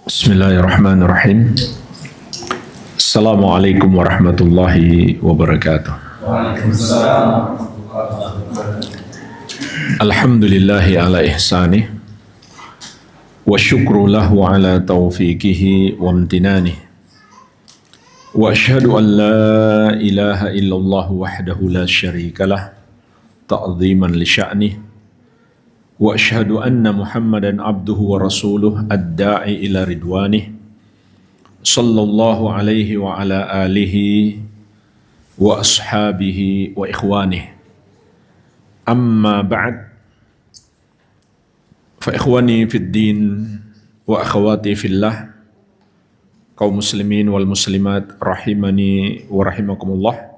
Bismillahirrahmanirrahim. Assalamualaikum warahmatullahi wabarakatuh. Waalaikumsalam. Alhamdulillahi ala ihsanih wa syukru lahu ala taufiqihi wa amtinanih wa ashhadu an la ilaha illallah wahdahu la syarika ta'ziman li sya'nih wa ashhadu anna Muhammadan abduhu wa rasuluh ad-da'i ila ridwanih sallallahu alaihi wa ala alihi wa ashabihi wa ikhwanih. Amma ba'd, fa ikhwani fid din wa akhwati fillah, kaum muslimin wal muslimat rahimani wa rahimakumullah.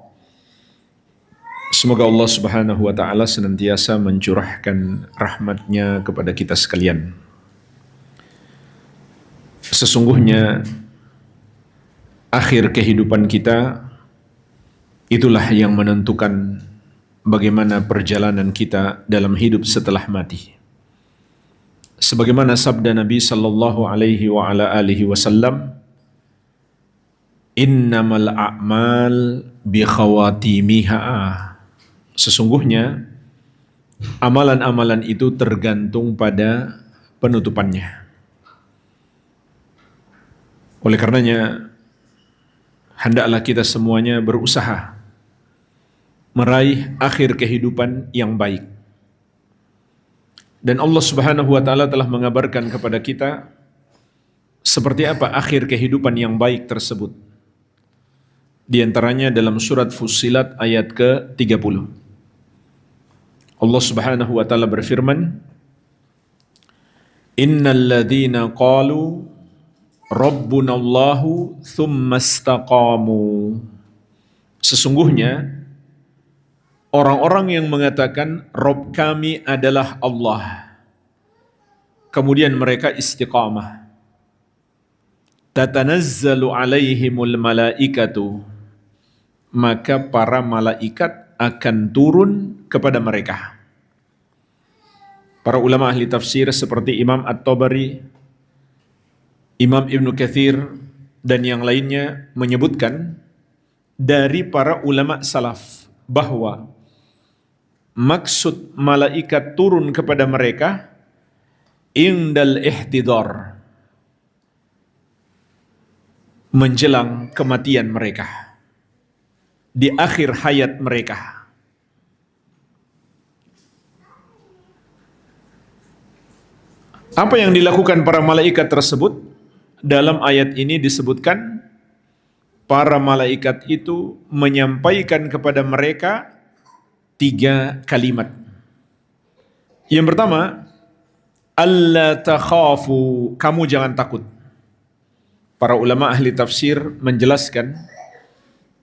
Semoga Allah Subhanahu wa ta'ala senantiasa mencurahkan rahmatnya kepada kita sekalian. Sesungguhnya akhir kehidupan kita itulah yang menentukan bagaimana perjalanan kita dalam hidup setelah mati. Sebagaimana sabda Nabi sallallahu alaihi wa ala alihi wasallam, innamal a'mal bi khawatimiha. Sesungguhnya amalan-amalan itu tergantung pada penutupannya. Oleh karenanya, hendaklah kita semuanya berusaha meraih akhir kehidupan yang baik. Dan Allah Subhanahu wa ta'ala telah mengabarkan kepada kita seperti apa akhir kehidupan yang baik tersebut. Di antaranya dalam surat Fussilat ayat ke-30. Allah Subhanahu wa ta'ala berfirman, innal ladzina qalu rabbunallahu thumma istaqamu. Sesungguhnya orang-orang yang mengatakan Rabb kami adalah Allah, kemudian mereka istiqamah, tatanazzalu alaihimul malaikatu, maka para malaikat akan turun kepada mereka. Para ulama ahli tafsir seperti Imam At-Tabari, Imam Ibnu Katsir dan yang lainnya menyebutkan dari para ulama salaf bahwa maksud malaikat turun kepada mereka indal ihtidar, menjelang kematian mereka, di akhir hayat mereka. Apa yang dilakukan para malaikat tersebut? Dalam ayat ini disebutkan para malaikat itu menyampaikan kepada mereka 3 kalimat. Yang pertama, alla takhafu, kamu jangan takut. Para ulama ahli tafsir menjelaskan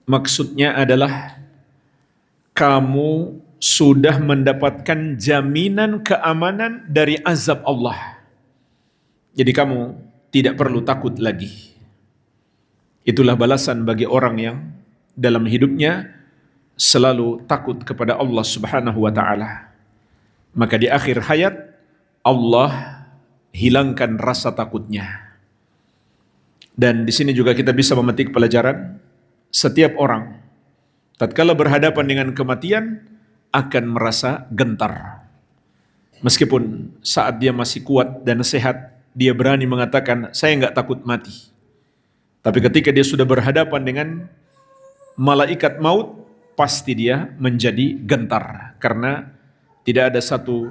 maksudnya adalah kamu sudah mendapatkan jaminan keamanan dari azab Allah. Jadi kamu tidak perlu takut lagi. Itulah balasan bagi orang yang dalam hidupnya selalu takut kepada Allah Subhanahu wa ta'ala. Maka di akhir hayat Allah hilangkan rasa takutnya. Dan di sini juga kita bisa memetik pelajaran, setiap orang tatkala berhadapan dengan kematian akan merasa gentar. Meskipun saat dia masih kuat dan sehat, dia berani mengatakan, saya enggak takut mati. Tapi ketika dia sudah berhadapan dengan malaikat maut, pasti dia menjadi gentar. Karena tidak ada satu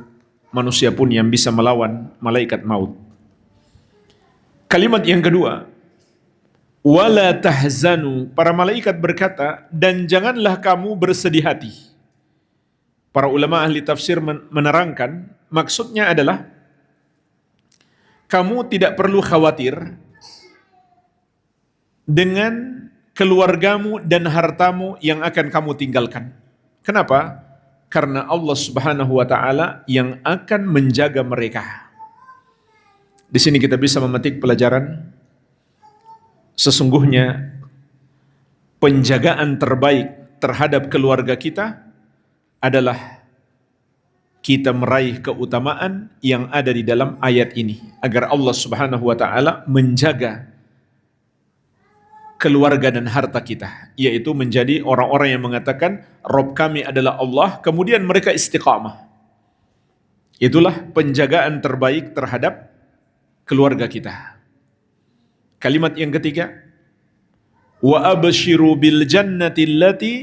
manusia pun yang bisa melawan malaikat maut. Kalimat yang kedua, wala tahzanu, para malaikat berkata, dan janganlah kamu bersedih hati. Para ulama ahli tafsir menerangkan, maksudnya adalah kamu tidak perlu khawatir dengan keluargamu dan hartamu yang akan kamu tinggalkan. Kenapa? Karena Allah Subhanahu wa ta'ala yang akan menjaga mereka. Di sini kita bisa memetik pelajaran, sesungguhnya penjagaan terbaik terhadap keluarga kita adalah kita meraih keutamaan yang ada di dalam ayat ini, agar Allah Subhanahu wa taala menjaga keluarga dan harta kita, yaitu menjadi orang-orang yang mengatakan Rabb kami adalah Allah, kemudian mereka istiqamah. Itulah penjagaan terbaik terhadap keluarga kita. Kalimat yang ketiga, wa abshiru bil jannati allati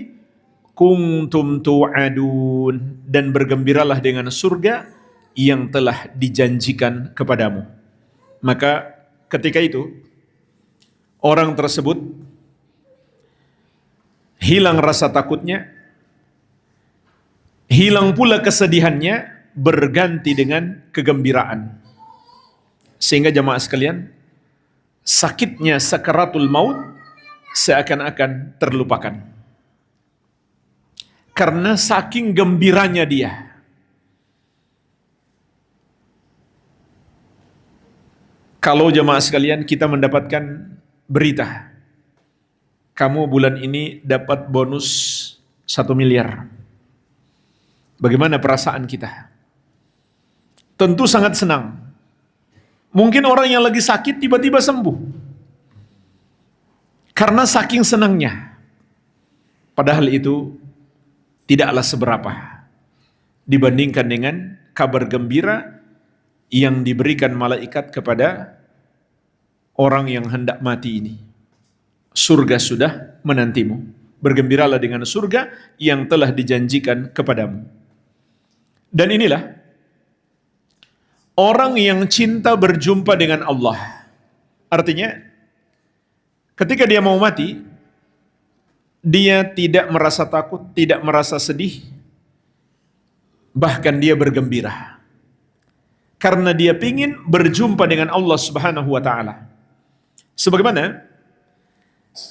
kuntum tu'adun, dan bergembiralah dengan surga yang telah dijanjikan kepadamu. Maka ketika itu orang tersebut hilang rasa takutnya, hilang pula kesedihannya, berganti dengan kegembiraan. Sehingga jamaah sekalian, sakitnya sakaratul maut seakan-akan terlupakan. Karena saking gembiranya dia. Kalau jamaah sekalian kita mendapatkan berita, kamu bulan ini dapat bonus 1 miliar. Bagaimana perasaan kita? Tentu sangat senang. Mungkin orang yang lagi sakit tiba-tiba sembuh. Karena saking senangnya. Padahal itu tidaklah seberapa dibandingkan dengan kabar gembira yang diberikan malaikat kepada orang yang hendak mati ini. Surga sudah menantimu. Bergembiralah dengan surga yang telah dijanjikan kepadamu. Dan inilah orang yang cinta berjumpa dengan Allah. Artinya, ketika dia mau mati, dia tidak merasa takut, tidak merasa sedih, bahkan dia bergembira. Karena dia ingin berjumpa dengan Allah Subhanahu wa taala. Sebagaimana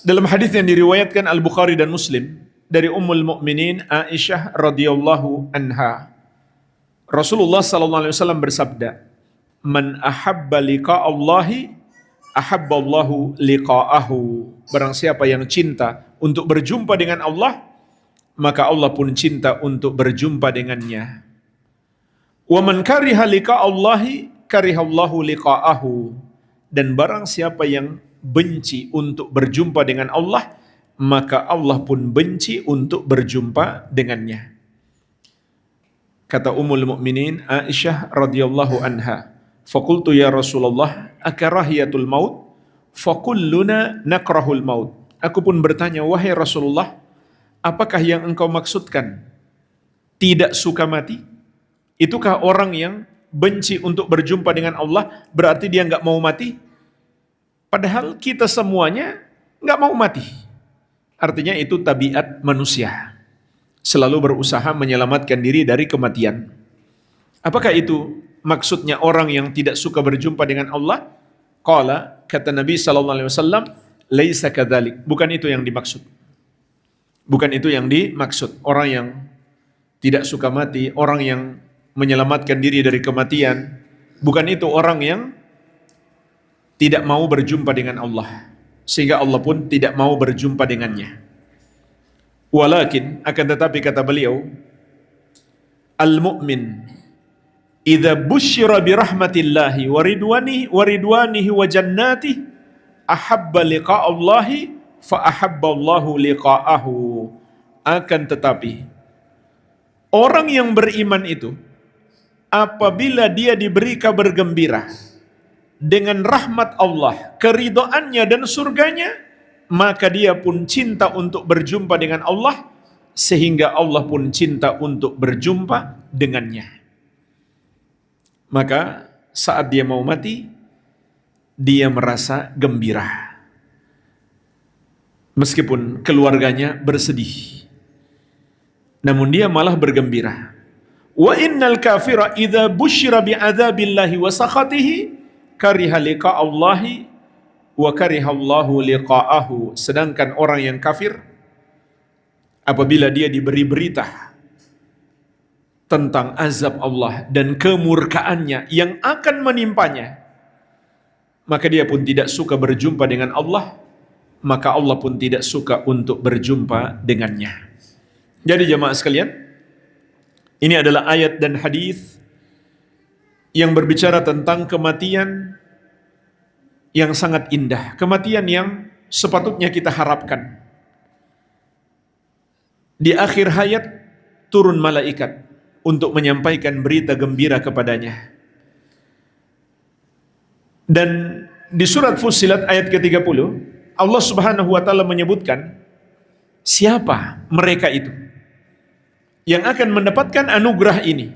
dalam hadis yang diriwayatkan Al-Bukhari dan Muslim dari Ummul Mukminin Aisyah radhiyallahu anha, Rasulullah sallallahu alaihi wasallam bersabda, "Man ahabba liqa Allahi, ahabballahu liqa'ahu." Barang siapa yang cinta untuk berjumpa dengan Allah, maka Allah pun cinta untuk berjumpa dengannya. Wa man kariha liqa Allahi, karihallahu liqa'ahu. Dan barang siapa yang benci untuk berjumpa dengan Allah, maka Allah pun benci untuk berjumpa dengannya. Kata Ummul Mukminin Aisyah radhiyallahu anha, "Faqultu ya Rasulullah, akarahiyatul maut? Fakulluna nakrahul maut." Aku pun bertanya, wahai Rasulullah, apakah yang engkau maksudkan tidak suka mati? Itukah orang yang benci untuk berjumpa dengan Allah berarti dia nggak mau mati? Padahal kita semuanya nggak mau mati. Artinya itu tabiat manusia. Selalu berusaha menyelamatkan diri dari kematian. Apakah itu maksudnya orang yang tidak suka berjumpa dengan Allah? Qala, kata Nabi SAW, laisa kadzalik. Bukan itu yang dimaksud. Bukan itu yang dimaksud. Orang yang tidak suka mati, orang yang menyelamatkan diri dari kematian, bukan itu orang yang tidak mau berjumpa dengan Allah. Sehingga Allah pun tidak mau berjumpa dengannya. Walakin, akan tetapi kata beliau, al-mu'min idza busyira bi rahmatillahi wa ridwanihi wa jannatihi ahabba liqa Allahi fa ahabba Allahu liqa'ahu. Akan tetapi orang yang beriman itu apabila dia diberi kabar gembira dengan rahmat Allah, keridhaannya dan surganya, maka dia pun cinta untuk berjumpa dengan Allah, sehingga Allah pun cinta untuk berjumpa dengannya. Maka saat dia mau mati, dia merasa gembira. Meskipun keluarganya bersedih, namun dia malah bergembira. Wa innal kafira idza busyira bi'adzabillahi wa sakhatihi kariha liqa Allahi wa karihallahu liqa'ahu. Sedangkan orang yang kafir, apabila dia diberi berita tentang azab Allah dan kemurkaannya yang akan menimpanya, maka dia pun tidak suka berjumpa dengan Allah, maka Allah pun tidak suka untuk berjumpa dengannya. Jadi jemaah sekalian, Ini adalah ayat dan hadis yang berbicara tentang kematian yang sangat indah, kematian yang sepatutnya kita harapkan. Di akhir hayat turun malaikat untuk menyampaikan berita gembira kepadanya. Dan di surat Fussilat ayat ke-30, Allah Subhanahu wa taala menyebutkan siapa mereka itu yang akan mendapatkan anugerah ini.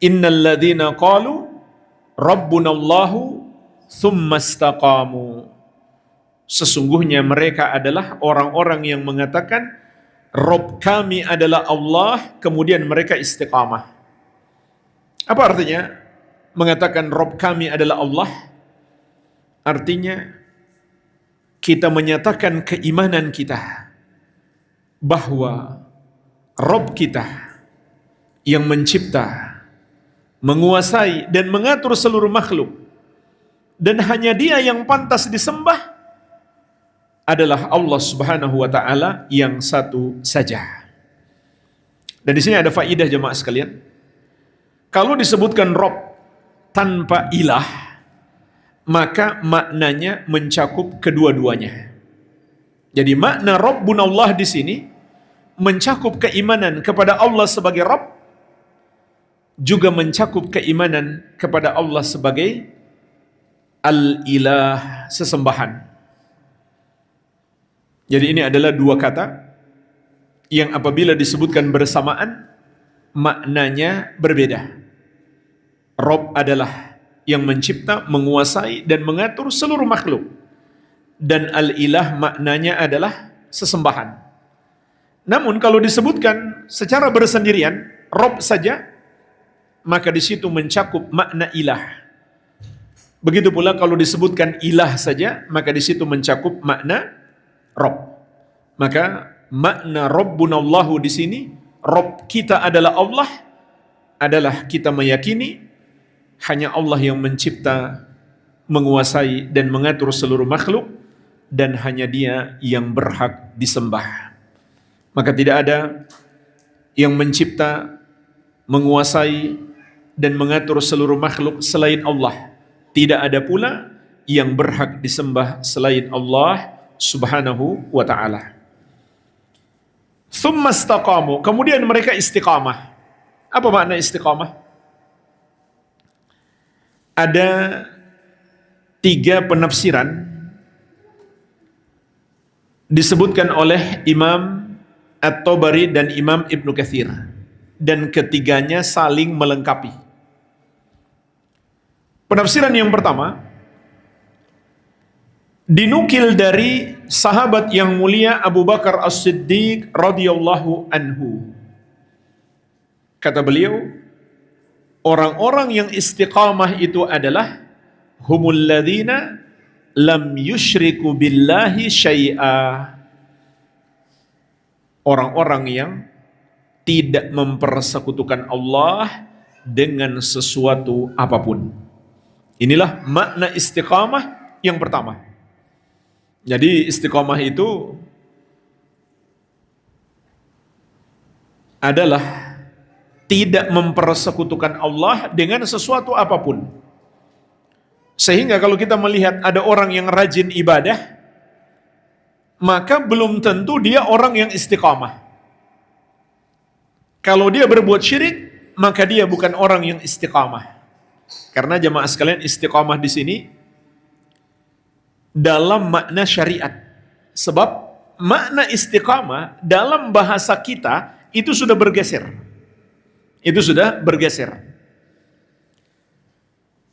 Innal ladzina qalu rabbunallahu tsumma istaqamu. Sesungguhnya mereka adalah orang-orang yang mengatakan Rabb kami adalah Allah, kemudian mereka istiqamah. Apa artinya mengatakan Rabb kami adalah Allah? Artinya kita menyatakan keimanan kita bahwa Rabb kita yang mencipta, menguasai dan mengatur seluruh makhluk, dan hanya Dia yang pantas disembah adalah Allah Subhanahu wa taala yang satu saja. Dan di sini ada faidah jemaah sekalian. Kalau disebutkan Rabb tanpa ilah, maka maknanya mencakup kedua-duanya. Jadi makna Rabbunallah di sini mencakup keimanan kepada Allah sebagai Rabb, juga mencakup keimanan kepada Allah sebagai Al-Ilah, sesembahan. Jadi ini adalah dua kata yang apabila disebutkan bersamaan maknanya berbeda. Rabb adalah yang mencipta, menguasai dan mengatur seluruh makhluk, dan Al-Ilah maknanya adalah sesembahan. Namun kalau disebutkan secara bersendirian Rabb saja, maka di situ mencakup makna ilah. Begitu pula kalau disebutkan ilah saja, maka di situ mencakup makna Rabb. Maka makna Rabbunallahu di sini, Rabb kita adalah Allah, adalah kita meyakini hanya Allah yang mencipta, menguasai dan mengatur seluruh makhluk, dan hanya Dia yang berhak disembah. Maka tidak ada yang mencipta, menguasai dan mengatur seluruh makhluk selain Allah. Tidak ada pula yang berhak disembah selain Allah Subhanahu wa ta'ala. Tsumma istaqamu, kemudian mereka istiqamah. Apa makna istiqamah? Ada 3 penafsiran disebutkan oleh Imam At-Tabari dan Imam Ibnu Katsir, dan ketiganya saling melengkapi. Penafsiran yang pertama dinukil dari sahabat yang mulia Abu Bakar As-Siddiq radhiyallahu anhu. Kata beliau, orang-orang yang istiqamah itu adalah humul ladzina lam yusyriku billahi syai'a. Orang-orang yang tidak mempersekutukan Allah dengan sesuatu apapun. Inilah makna istiqamah yang pertama. Jadi istiqamah itu adalah tidak mempersekutukan Allah dengan sesuatu apapun. Sehingga kalau kita melihat ada orang yang rajin ibadah, maka belum tentu dia orang yang istiqamah. Kalau dia berbuat syirik, maka dia bukan orang yang istiqamah. Karena jemaah sekalian, istiqamah di sini dalam makna syariat. Sebab makna istiqamah dalam bahasa kita itu sudah bergeser. Itu sudah bergeser.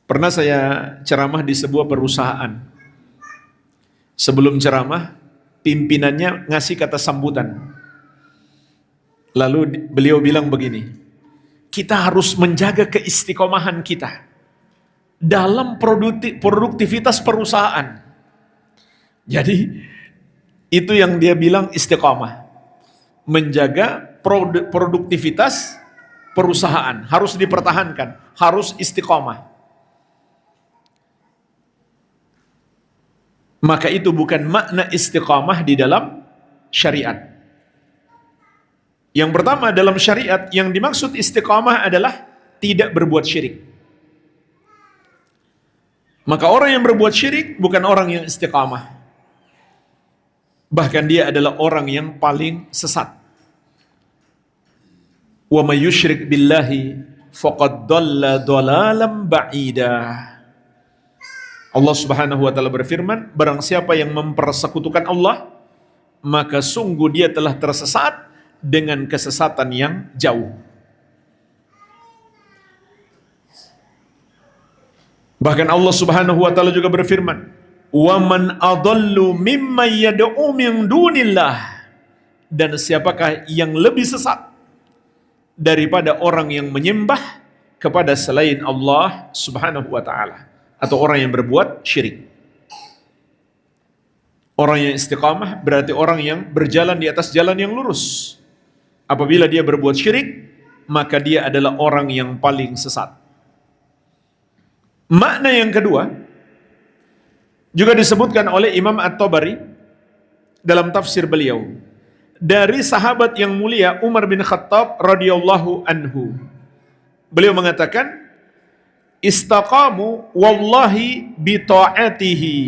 Pernah saya ceramah di sebuah perusahaan. Sebelum ceramah, pimpinannya ngasih kata sambutan. Lalu beliau bilang begini, kita harus menjaga keistiqomahan kita dalam produktivitas perusahaan. Jadi itu yang dia bilang istiqomah, menjaga produktivitas perusahaan harus dipertahankan, harus istiqomah. Maka itu bukan makna istiqomah di dalam syariat. Yang pertama, dalam syariat yang dimaksud istiqamah adalah tidak berbuat syirik. Maka orang yang berbuat syirik bukan orang yang istiqamah. Bahkan dia adalah orang yang paling sesat. Wa may yusyrik billahi faqad dhalla dhalalan ba'ida. Allah Subhanahu wa taala berfirman, barang siapa yang mempersekutukan Allah, maka sungguh dia telah tersesat dengan kesesatan yang jauh. Bahkan Allah Subhanahu wa taala juga berfirman, "Wa man adallu mimman yad'u min dunillah." Dan siapakah yang lebih sesat daripada orang yang menyembah kepada selain Allah Subhanahu wa taala, atau orang yang berbuat syirik. Orang yang istiqamah berarti orang yang berjalan di atas jalan yang lurus. Apabila dia berbuat syirik, maka dia adalah orang yang paling sesat. Makna yang kedua juga disebutkan oleh Imam At-Tabari dalam tafsir beliau dari sahabat yang mulia Umar bin Khattab radhiyallahu anhu. Beliau mengatakan, istaqamu wallahi bi ta'atihi.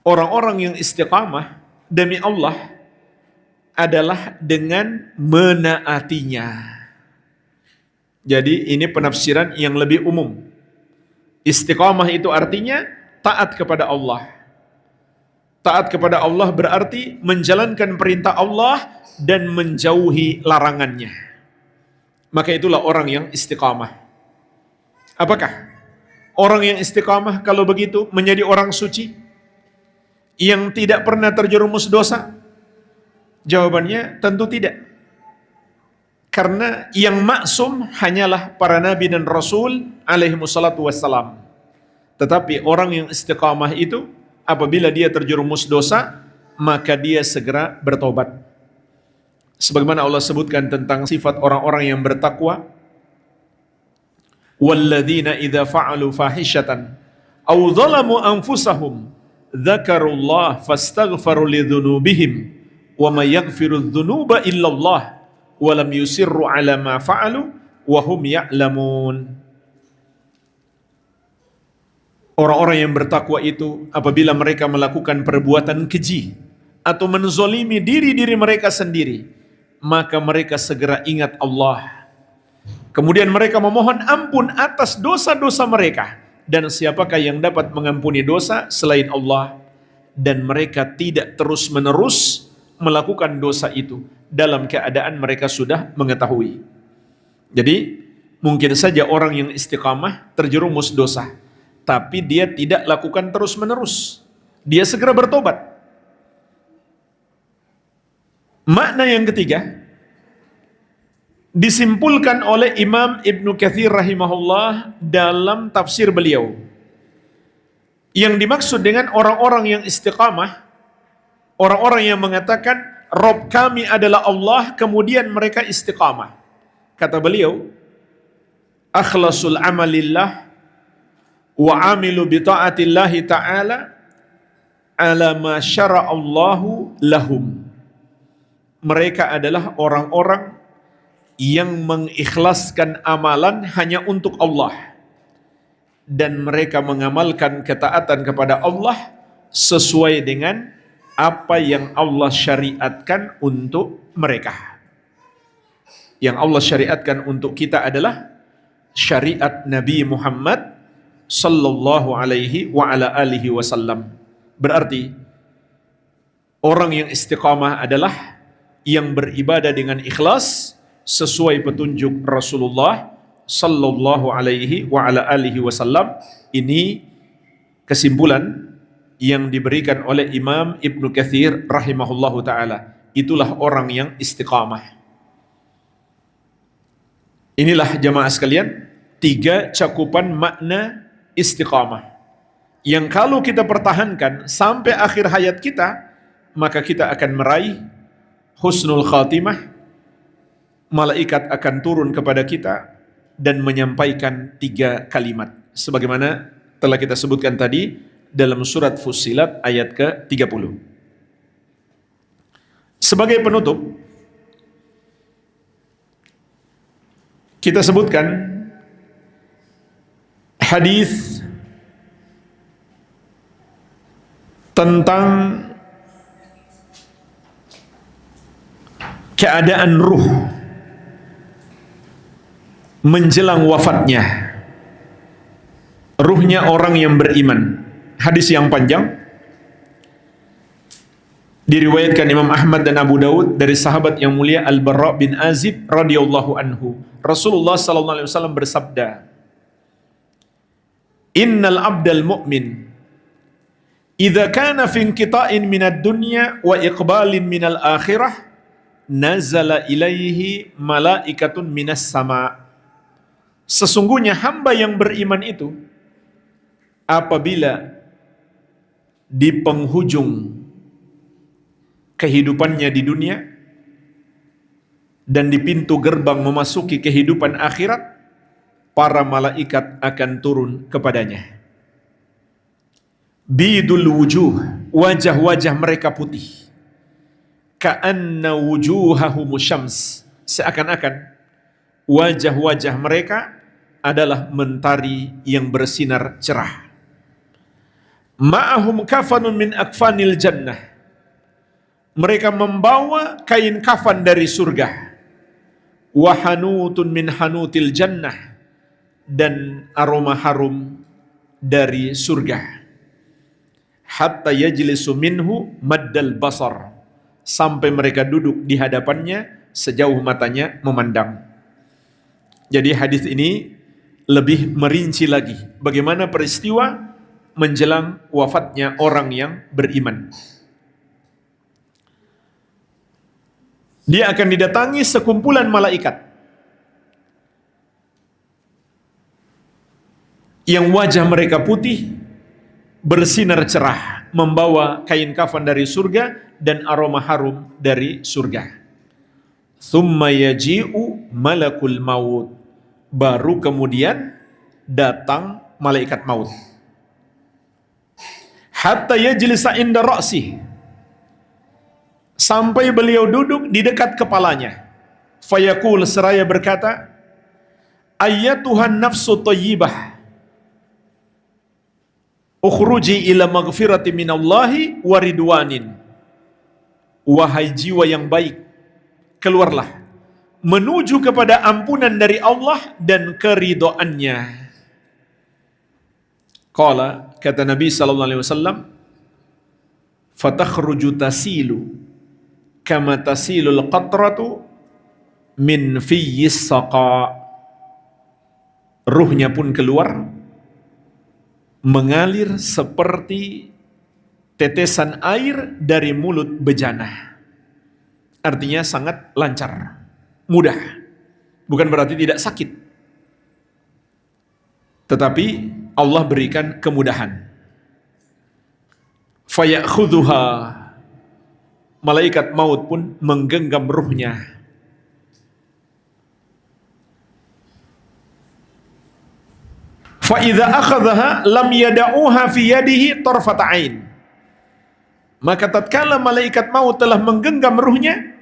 Orang-orang yang istiqamah demi Allah adalah dengan menaatinya. Jadi ini penafsiran yang lebih umum. Istiqamah itu artinya taat kepada Allah. Taat kepada Allah berarti menjalankan perintah Allah dan menjauhi larangannya. Maka itulah orang yang istiqamah. Apakah orang yang istiqamah kalau begitu menjadi orang suci yang tidak pernah terjerumus dosa? Jawabannya tentu tidak. Karena yang maksum hanyalah para nabi dan rasul alaihi wassalatu wassalam. Tetapi orang yang istiqamah itu apabila dia terjerumus dosa, maka dia segera bertobat. Sebagaimana Allah sebutkan tentang sifat orang-orang yang bertakwa, walladzina idza fa'alu fahishatan aw zalamu anfusahum dzakarullah fastaghfaru lidzunubihim wa may yaghfiru dzunuba illallah wa lam yusirru ala ma fa'alu wa hum ya'lamun. Orang-orang yang bertakwa itu apabila mereka melakukan perbuatan keji atau menzolimi diri-diri mereka sendiri, maka mereka segera ingat Allah. Kemudian mereka memohon ampun atas dosa-dosa mereka. Dan siapakah yang dapat mengampuni dosa selain Allah? Dan mereka tidak terus-menerus melakukan dosa itu dalam keadaan mereka sudah mengetahui. Jadi mungkin saja orang yang istiqamah terjerumus dosa, tapi dia tidak lakukan terus-menerus. Dia segera bertobat. Makna yang ketiga disimpulkan oleh Imam Ibnu Katsir rahimahullah dalam tafsir beliau. Yang dimaksud dengan orang-orang yang istiqamah, orang-orang yang mengatakan Rabb kami adalah Allah, kemudian mereka istiqamah. Kata beliau, akhlasul amalillah wa amilu bi ta'atillahi ta'ala ala ma syara'allahu lahum. Mereka adalah orang-orang yang mengikhlaskan amalan hanya untuk Allah dan mereka mengamalkan ketaatan kepada Allah sesuai dengan apa yang Allah syariatkan untuk mereka. Yang Allah syariatkan untuk kita adalah syariat Nabi Muhammad sallallahu alaihi wa ala alihi wasallam. Berarti orang yang istiqamah adalah yang beribadah dengan ikhlas sesuai petunjuk Rasulullah sallallahu alaihi wa ala alihi wasallam. Ini kesimpulan yang diberikan oleh Imam Ibnu Katsir rahimahullahu taala. Itulah orang yang istiqamah. Inilah jamaah sekalian, 3 cakupan makna istiqamah yang kalau kita pertahankan sampai akhir hayat kita, maka kita akan meraih husnul khatimah. Malaikat akan turun kepada kita dan menyampaikan 3 kalimat sebagaimana telah kita sebutkan tadi dalam surat Fussilat ayat ke-30. Sebagai penutup, kita sebutkan hadis tentang keadaan ruh menjelang wafatnya, ruhnya orang yang beriman. Hadis yang panjang diriwayatkan Imam Ahmad dan Abu Daud dari sahabat yang mulia Al-Barra bin Azib radhiyallahu anhu. Rasulullah sallallahu alaihi wasallam bersabda, "Innal abdal mu'min idza kana fi inqita'in minad dunya wa iqbalin minal akhirah nazala ilaihi malaikatun minas sama." Sesungguhnya hamba yang beriman itu apabila di penghujung kehidupannya di dunia dan di pintu gerbang memasuki kehidupan akhirat, para malaikat akan turun kepadanya. Bidul wujuh, wajah-wajah mereka putih. Ka'anna wujuhahumu syams, seakan-akan wajah-wajah mereka adalah mentari yang bersinar cerah. Ma'ahum kafanun min akfanil jannah, mereka membawa kain kafan dari surga. Wa hanutun min hanutil jannah, dan aroma harum dari surga. Hatta yajlisu minhu maddal basar, sampai mereka duduk di hadapannya sejauh matanya memandang. Jadi hadis ini lebih merinci lagi bagaimana peristiwa menjelang wafatnya orang yang beriman. Dia akan didatangi sekumpulan malaikat yang wajah mereka putih, bersinar cerah, membawa kain kafan dari surga dan aroma harum dari surga. Thumma yaji'u malakul maut, baru kemudian datang malaikat maut. Hatta yajlisa inda ra'sih, sampai beliau duduk di dekat kepalanya. Fayaqul, seraya berkata, ayyatuhan nafsu thayyibah, ukhruji ila maghfirati minallahi wa ridwanin. Wahai jiwa yang baik, keluarlah menuju kepada ampunan dari Allah dan keridhaannya. Qala, kata Nabi sallallahu alaihi wasallam, fatakhruju tasilu kama tasilul qatratu min fiyyis saqa. Ruhnya pun keluar mengalir seperti tetesan air dari mulut bejana. Artinya sangat lancar, mudah. Bukan berarti tidak sakit, tetapi Allah berikan kemudahan. Fayakhudhuha, malaikat maut pun menggenggam ruhnya. Fa idza akhadhaha lam yada'uha fi yadihi tarfat ain. Maka tatkala malaikat maut telah menggenggam ruhnya,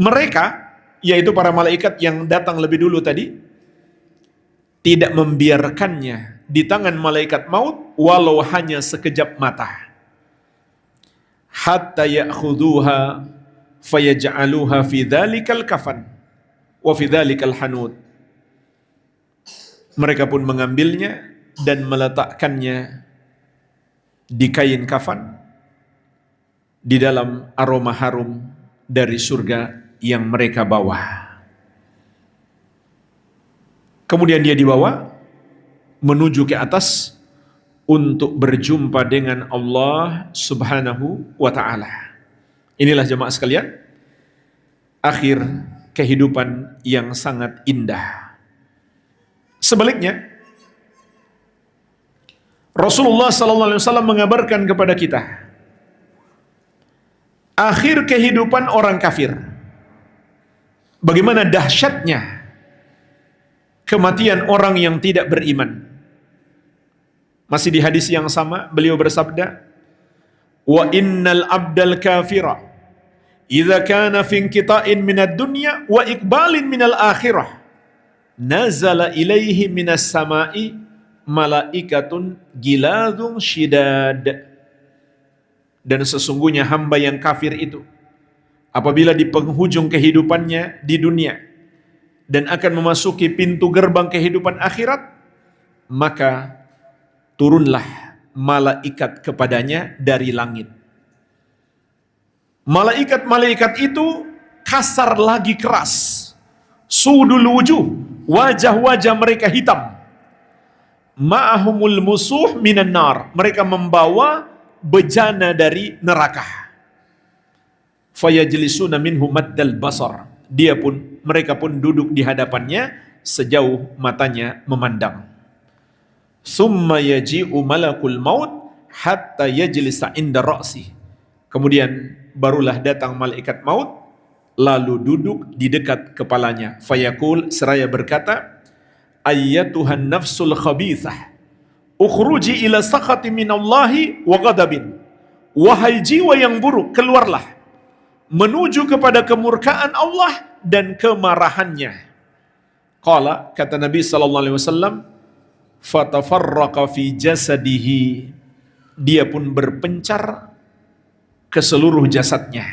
mereka, yaitu para malaikat yang datang lebih dulu tadi, tidak membiarkannya di tangan malaikat maut walau hanya sekejap mata. Hatta ya'khudhuha fayaj'aluha fi dhalikal kafan wa fi dhalikal hanud. Mereka pun mengambilnya dan meletakkannya di kain kafan, di dalam aroma harum dari surga yang mereka bawa. Kemudian dia dibawa menuju ke atas untuk berjumpa dengan Allah Subhanahu wa ta'ala. Inilah jemaah sekalian, akhir kehidupan yang sangat indah. Sebaliknya, Rasulullah SAW mengabarkan kepada kita akhir kehidupan orang kafir. Bagaimana dahsyatnya kematian orang yang tidak beriman. Masih di hadis yang sama, beliau bersabda, wa innal abdal kafira idza kana fi inqita'in minad dunya wa iqbalin minal akhirah nazala ilaihi minas sama'i malaikatun giladun syidad. Dan sesungguhnya hamba yang kafir itu apabila di penghujung kehidupannya di dunia dan akan memasuki pintu gerbang kehidupan akhirat, maka turunlah malaikat kepadanya dari langit. Malaikat-malaikat itu kasar lagi keras, sudul wujuh, wajah-wajah mereka hitam. Ma'ahumul musuh minan nar, mereka membawa bejana dari neraka. Fayajlisuna minhu maddal basar, mereka pun duduk di hadapannya sejauh matanya memandang. Summa yaji'u malakul maut hatta yajlisa inda ra'si, kemudian barulah datang malaikat maut lalu duduk di dekat kepalanya. Fayaqul, seraya berkata, ayyatuhan nafsul khabithah ukhruji ila sakhati minallahi wa ghadabin, wahai jiwa yang buruk, keluarlah menuju kepada kemurkaan Allah dan kemarahannya. Qala, kata Nabi sallallahu alaihi wasallam, fatafarraqa fi jasadihi, dia pun berpencar ke seluruh jasadnya,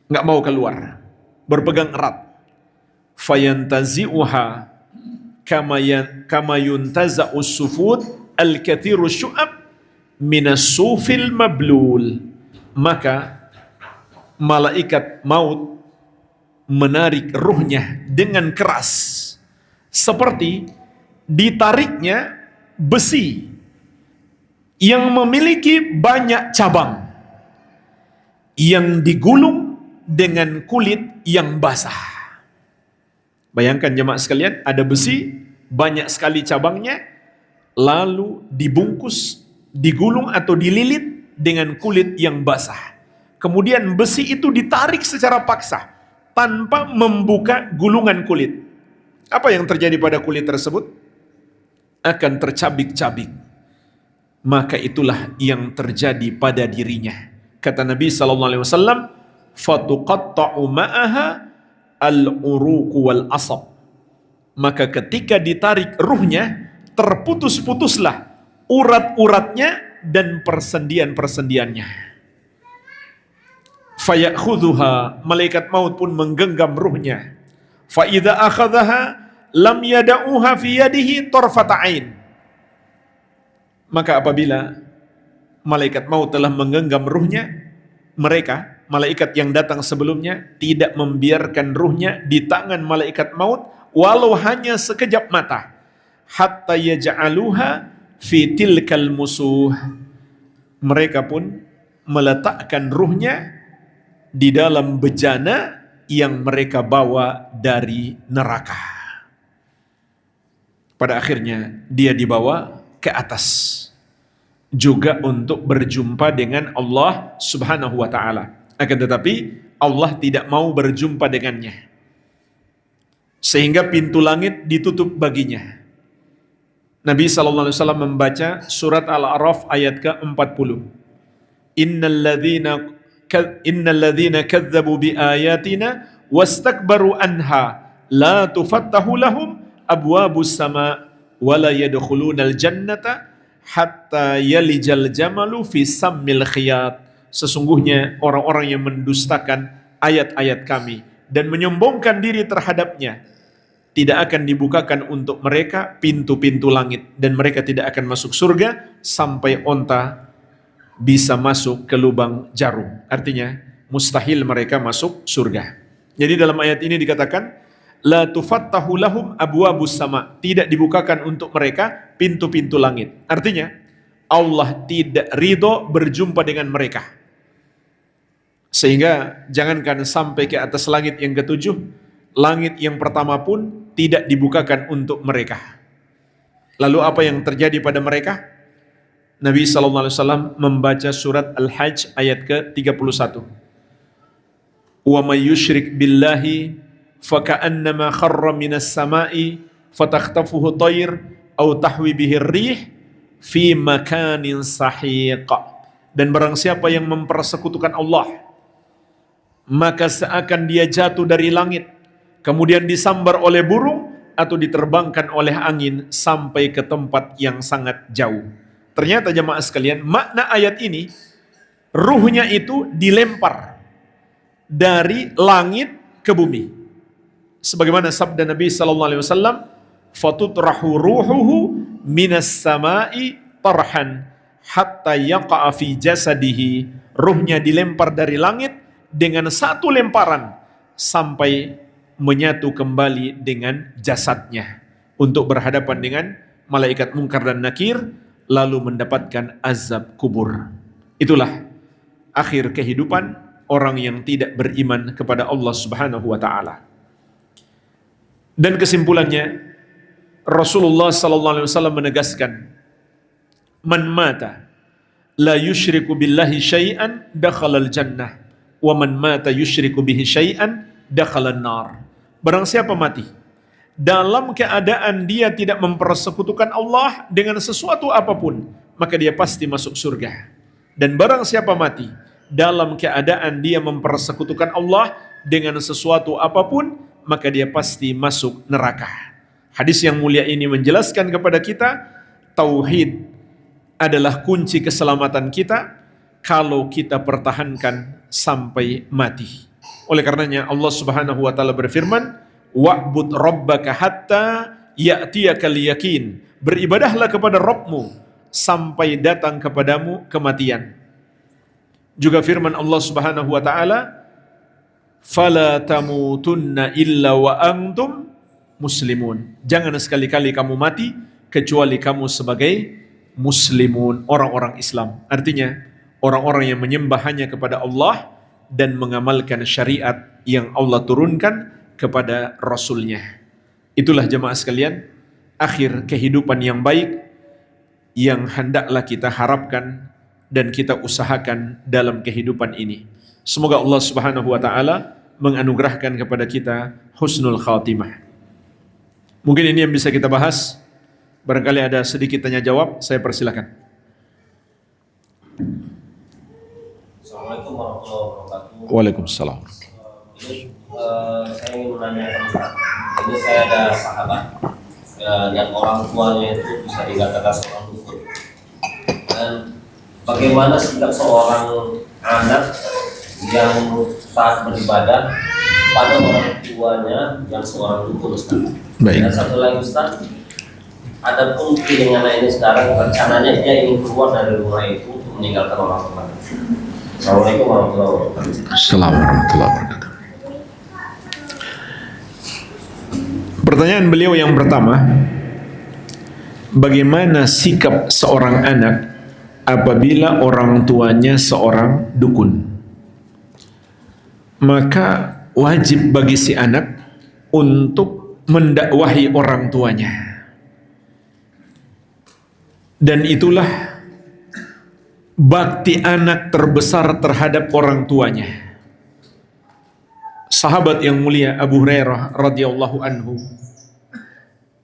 nggak mau keluar, berpegang erat. Fayantazi'uha kama yuntaza'u sufud al-kathiru syu'ab minas sufil mablul, maka malaikat maut menarik ruhnya dengan keras seperti ditariknya besi yang memiliki banyak cabang yang digulung dengan kulit yang basah. Bayangkan jemaah sekalian, ada besi, banyak sekali cabangnya, lalu dibungkus, digulung atau dililit dengan kulit yang basah. Kemudian besi itu ditarik secara paksa, tanpa membuka gulungan kulit. Apa yang terjadi pada kulit tersebut? Akan tercabik-cabik. Maka itulah yang terjadi pada dirinya. Kata Nabi SAW, fatuqatta'u ma'aha al-uruqu wal asab, maka ketika ditarik ruhnya terputus-putuslah urat-uratnya dan persendian-persendiannya. Fayakhudhuha, malaikat maut pun menggenggam ruhnya. Fa idza akhadhaha lam yada'uha fi yadihi tarfata ain, maka apabila malaikat maut telah menggenggam ruhnya, mereka malaikat yang datang sebelumnya tidak membiarkan ruhnya di tangan malaikat maut walau hanya sekejap mata, hatta yaj'aluha fi tilkal musuh, mereka pun meletakkan ruhnya di dalam bejana yang mereka bawa dari neraka. Pada akhirnya dia dibawa ke atas juga untuk berjumpa dengan Allah Subhanahu wa taala. Akan tetapi Allah tidak mau berjumpa dengannya, sehingga pintu langit ditutup baginya. Nabi SAW membaca surat Al-A'raf ayat ke-40. Innal ladzina kadzdzabu bi ayatina wastakbaru anha la tufattahu lahum abwabus sama wa la yadkhulunal jannata hatta yalijal jamalu fi sammil khiyat. Sesungguhnya orang-orang yang mendustakan ayat-ayat kami dan menyombongkan diri terhadapnya, tidak akan dibukakan untuk mereka pintu-pintu langit, dan mereka tidak akan masuk surga sampai onta bisa masuk ke lubang jarum. Artinya mustahil mereka masuk surga. Jadi dalam ayat ini dikatakan la tufattahu lahum abwabus sama, tidak dibukakan untuk mereka pintu-pintu langit. Artinya Allah tidak ridho berjumpa dengan mereka. Sehingga jangankan sampai ke atas langit yang ketujuh, langit yang pertama pun tidak dibukakan untuk mereka. Lalu apa yang terjadi pada mereka? Nabi SAW membaca surat Al-Hajj ayat ke-31. Wa may yusyrik billahi faka'annama kharra minas sama'i fatakhtafuhu tayr aw tahwi bihi rih fi makanin sahiq. Dan barang siapa yang mempersekutukan Allah, maka seakan dia jatuh dari langit, kemudian disambar oleh burung atau diterbangkan oleh angin sampai ke tempat yang sangat jauh. Ternyata jemaah sekalian, makna ayat ini, ruhnya itu dilempar dari langit ke bumi. Sebagaimana sabda Nabi sallallahu alaihi wasallam, "Fatutrahu ruhuhu minas sama'i tarhan hatta yaqa'a fi jasadihi." Ruhnya dilempar dari langit dengan satu lemparan sampai menyatu kembali dengan jasadnya untuk berhadapan dengan malaikat Munkar dan Nakir, lalu mendapatkan azab kubur. Itulah akhir kehidupan orang yang tidak beriman kepada Allah Subhanahu wa taala. Dan kesimpulannya, Rasulullah sallallahu alaihi wasallam menegaskan, "Man mata la yusyriku billahi syai'an dakhalal jannah, wa man mata yusyriku bihi syai'an dakhalan nar." Barang siapa mati dalam keadaan dia tidak mempersekutukan Allah dengan sesuatu apapun, maka dia pasti masuk surga. Dan barang siapa mati dalam keadaan dia mempersekutukan Allah dengan sesuatu apapun, maka dia pasti masuk neraka. Hadis yang mulia ini menjelaskan kepada kita, tauhid adalah kunci keselamatan kita kalau kita pertahankan sampai mati. Oleh karenanya Allah Subhanahu wa taala berfirman, "Wa'bud rabbaka hatta ya'tiyakal yakin." Beribadahlah kepada Rabbmu sampai datang kepadamu kematian. Juga firman Allah Subhanahu wa taala, "Fala tamutunna illa wa antum muslimun." Jangan sekali-kali kamu mati kecuali kamu sebagai muslimun, orang-orang Islam. Artinya orang-orang yang menyembah hanya kepada Allah dan mengamalkan syariat yang Allah turunkan kepada Rasulnya. Itulah jemaah sekalian, akhir kehidupan yang baik yang hendaklah kita harapkan dan kita usahakan dalam kehidupan ini. Semoga Allah Subhanahu wa taala menganugerahkan kepada kita husnul khatimah. Mungkin ini yang bisa kita bahas. Barangkali ada sedikit tanya jawab, saya persilakan. Assalamualaikum warahmatullahi wabarakatuh. Waalaikumsalam. Ini saya ingin menanyakan Ustaz. Ini saya ada sahabat dan orang tuanya itu bisa dikatakan seorang dukun. Dan bagaimana sikap seorang anak yang taat beribadah pada orang tuanya yang seorang dukun, Ustaz? Baik. Dan satu lagi Ustaz, adapun dengan ini sekarang rencananya dia ingin keluar dari rumah itu untuk meninggalkan orang tua. Assalamualaikum warahmatullahi wabarakatuh. Assalamualaikum warahmatullahi wabarakatuh. Pertanyaan beliau yang pertama, bagaimana sikap seorang anak apabila orang tuanya seorang dukun? Maka wajib bagi si anak untuk mendakwahi orang tuanya. Dan itulah bakti anak terbesar terhadap orang tuanya. Sahabat yang mulia Abu Hurairah radhiyallahu anhu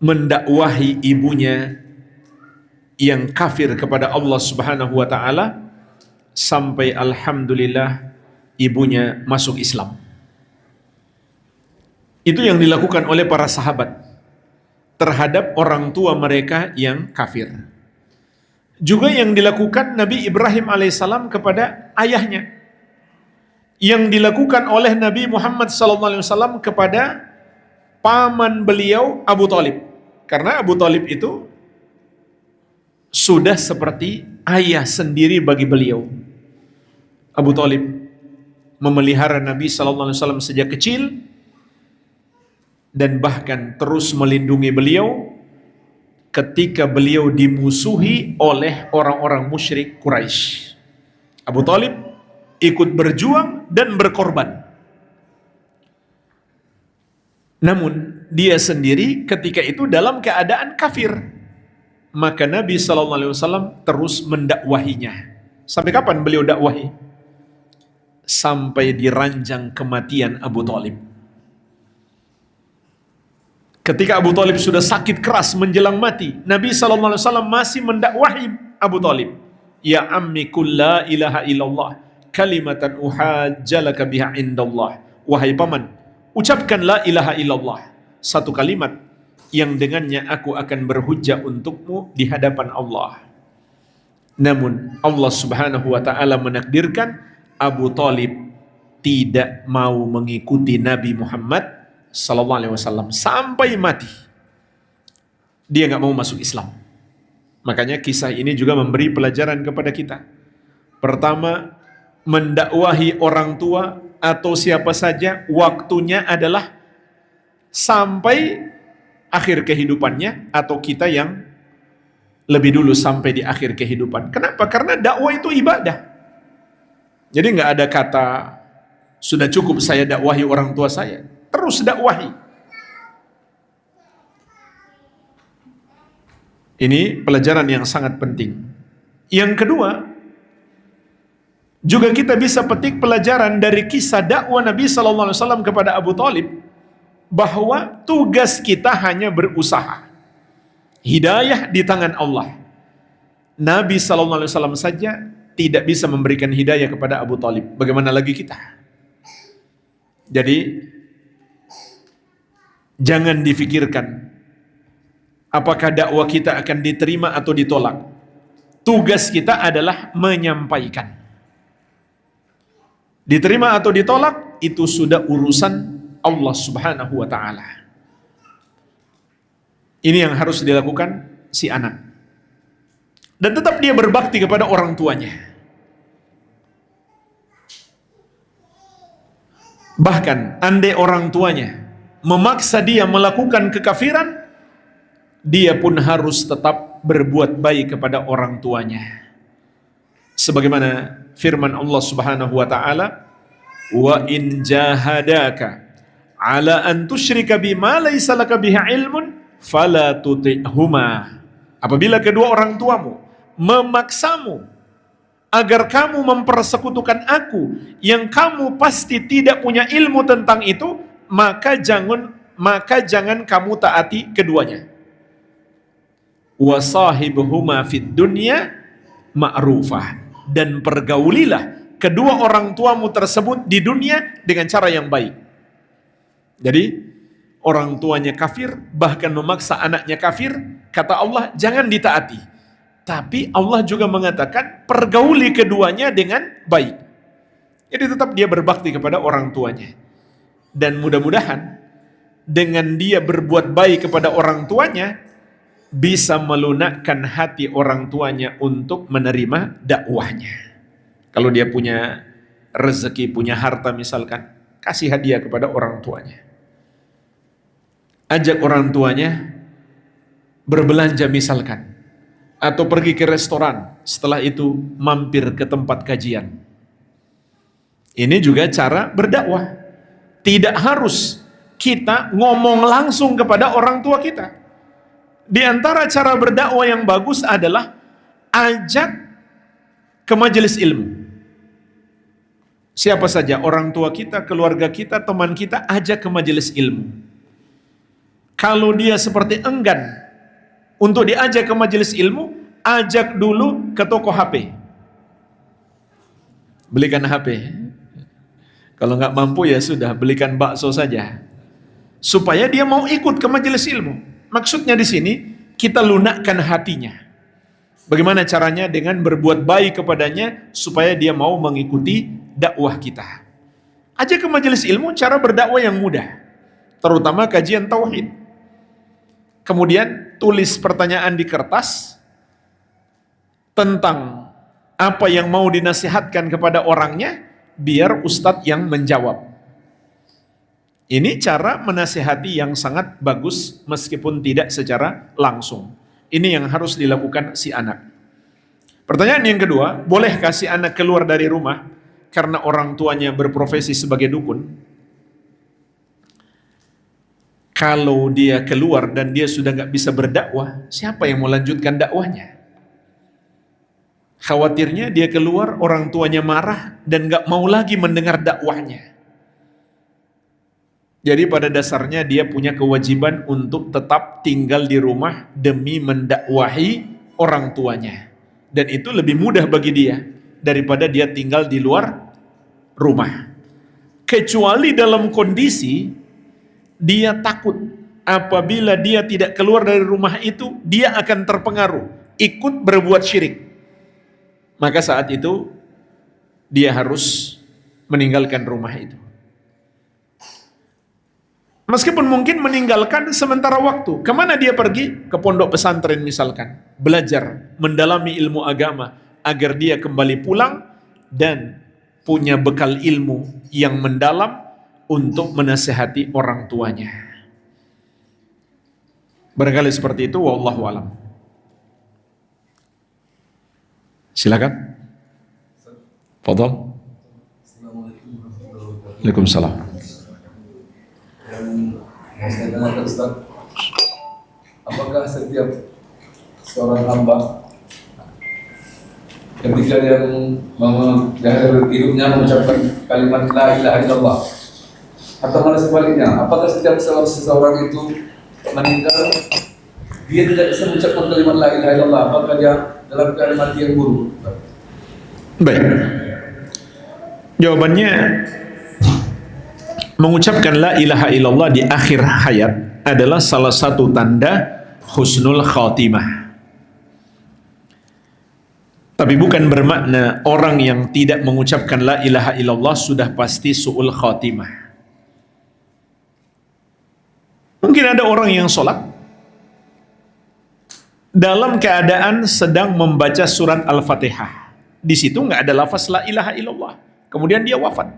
mendakwahi ibunya yang kafir kepada Allah Subhanahu wa taala sampai alhamdulillah ibunya masuk Islam. Itu yang dilakukan oleh para sahabat terhadap orang tua mereka yang kafir. Juga yang dilakukan Nabi Ibrahim alaihissalam kepada ayahnya, yang dilakukan oleh Nabi Muhammad SAW kepada paman beliau Abu Thalib, karena Abu Thalib itu sudah seperti ayah sendiri bagi beliau. Abu Thalib memelihara Nabi SAW sejak kecil dan bahkan terus melindungi beliau ketika beliau dimusuhi oleh orang-orang musyrik Quraisy. Abu Thalib ikut berjuang dan berkorban. Namun dia sendiri ketika itu dalam keadaan kafir. Maka Nabi SAW terus mendakwahinya. Sampai kapan beliau dakwahi? Sampai di ranjang kematian Abu Thalib. Ketika Abu Thalib sudah sakit keras menjelang mati, Nabi SAW masih mendakwahi Abu Thalib. Ya ammi qul la ilaha illallah. kalimatan uhajjalaka biha indallah. Wahai paman, ucapkan la ilaha illallah, satu kalimat yang dengannya aku akan berhujjah untukmu di hadapan Allah. Namun Allah Subhanahu wa taala menakdirkan Abu Thalib tidak mau mengikuti Nabi Muhammad sallallahu alaihi wasallam sampai mati. Dia nggak mau masuk Islam. Makanya kisah ini juga memberi pelajaran kepada kita. Pertama, mendakwahi orang tua atau siapa saja waktunya adalah sampai akhir kehidupannya atau kita yang lebih dulu sampai di akhir kehidupan. Kenapa? Karena dakwah itu ibadah. Jadi nggak ada kata sudah cukup saya dakwahi orang tua saya. Terus dakwahi. Ini pelajaran yang sangat penting. Yang kedua, juga kita bisa petik pelajaran dari kisah dakwah Nabi sallallahu alaihi wasallam kepada Abu Thalib bahwa tugas kita hanya berusaha. Hidayah di tangan Allah. Nabi sallallahu alaihi wasallam saja tidak bisa memberikan hidayah kepada Abu Thalib. Bagaimana lagi kita? Jadi jangan difikirkan apakah dakwah kita akan diterima atau ditolak. Tugas kita adalah menyampaikan. Diterima atau ditolak, itu sudah urusan Allah Subhanahu wa ta'ala. Ini yang harus dilakukan si anak. Dan tetap dia berbakti kepada orang tuanya. Bahkan, andai orang tuanya memaksa dia melakukan kekafiran, dia pun harus tetap berbuat baik kepada orang tuanya. Sebagaimana firman Allah Subhanahu wa taala, "Wa in jahadaka ala an tusyrika bima laysa laka bihi ilmun fala tuti'huma." Apabila kedua orang tuamu memaksamu agar kamu mempersekutukan aku yang kamu pasti tidak punya ilmu tentang itu, maka jangan kamu taati keduanya. Wa sahibuhuma fid dunya ma'rufah, dan pergaulilah kedua orang tuamu tersebut di dunia dengan cara yang baik. Jadi orang tuanya kafir, bahkan memaksa anaknya kafir, kata Allah jangan ditaati. Tapi Allah juga mengatakan pergauli keduanya dengan baik. Jadi tetap dia berbakti kepada orang tuanya. Dan mudah-mudahan dengan dia berbuat baik kepada orang tuanya bisa melunakkan hati orang tuanya untuk menerima dakwahnya. Kalau dia punya rezeki, punya harta misalkan, kasih hadiah kepada orang tuanya. Ajak orang tuanya berbelanja misalkan, atau pergi ke restoran, setelah itu mampir ke tempat kajian. Ini juga cara berdakwah. Tidak harus kita ngomong langsung kepada orang tua kita. Di antara cara berdakwah yang bagus adalah ajak ke majelis ilmu. Siapa saja, orang tua kita, keluarga kita, teman kita, ajak ke majelis ilmu. Kalau dia seperti enggan untuk diajak ke majelis ilmu, ajak dulu ke toko HP. Belikan HP. Kalau nggak mampu ya sudah, belikan bakso saja. Supaya dia mau ikut ke majelis ilmu. Maksudnya di sini, kita lunakkan hatinya. Bagaimana caranya? Dengan berbuat baik kepadanya, supaya dia mau mengikuti dakwah kita. Ajak ke majelis ilmu, cara berdakwah yang mudah. Terutama kajian tauhid. Kemudian tulis pertanyaan di kertas tentang apa yang mau dinasihatkan kepada orangnya, biar ustadz yang menjawab. Ini cara menasihati yang sangat bagus meskipun tidak secara langsung. Ini yang harus dilakukan si anak. Pertanyaan yang kedua, bolehkah si anak keluar dari rumah karena orang tuanya berprofesi sebagai dukun? Kalau dia keluar dan dia sudah nggak bisa berdakwah, siapa yang mau lanjutkan dakwahnya? Khawatirnya dia keluar, orang tuanya marah dan nggak mau lagi mendengar dakwahnya. Jadi pada dasarnya dia punya kewajiban untuk tetap tinggal di rumah demi mendakwahi orang tuanya. Dan itu lebih mudah bagi dia daripada dia tinggal di luar rumah. Kecuali dalam kondisi dia takut apabila dia tidak keluar dari rumah itu, dia akan terpengaruh, ikut berbuat syirik. Maka saat itu dia harus meninggalkan rumah itu. Meskipun mungkin meninggalkan sementara waktu. Kemana dia pergi? Ke pondok pesantren misalkan. Belajar, mendalami ilmu agama, agar dia kembali pulang dan punya bekal ilmu yang mendalam untuk menasihati orang tuanya. Barangkali seperti itu, wallahu alam. Silakan. Fadhal. Waalaikumsalam. Yang saya tanyakan Ustaz, apakah setiap seorang hamba ketika dia di akhir hidupnya mengucapkan kalimat la ilaha illallah, atau malah sebaliknya, apakah setiap seseorang itu meninggal dia tidak bisa mengucapkan kalimat la ilaha illallah, apakah dia dalam keadaan mati yang buruk? Baik. Jawabannya, mengucapkan la ilaha illallah di akhir hayat adalah salah satu tanda husnul khatimah. Tapi bukan bermakna orang yang tidak mengucapkan la ilaha illallah sudah pasti su'ul khatimah. Mungkin ada orang yang sholat dalam keadaan sedang membaca surat Al-Fatihah. Di situ nggak ada lafaz la ilaha illallah. Kemudian dia wafat.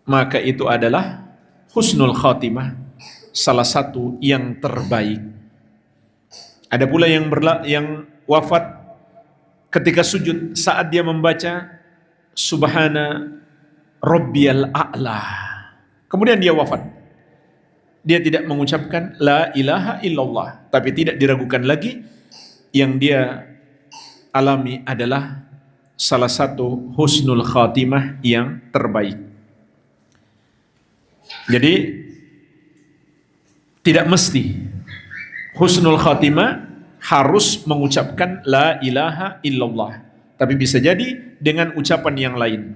Maka itu adalah husnul khatimah, salah satu yang terbaik. Ada pula yang wafat ketika sujud saat dia membaca subhana rabbiyal a'la. Kemudian dia wafat. Dia tidak mengucapkan la ilaha illallah, tapi tidak diragukan lagi yang dia alami adalah salah satu husnul khatimah yang terbaik. Jadi tidak mesti husnul khatimah harus mengucapkan la ilaha illallah, tapi bisa jadi dengan ucapan yang lain.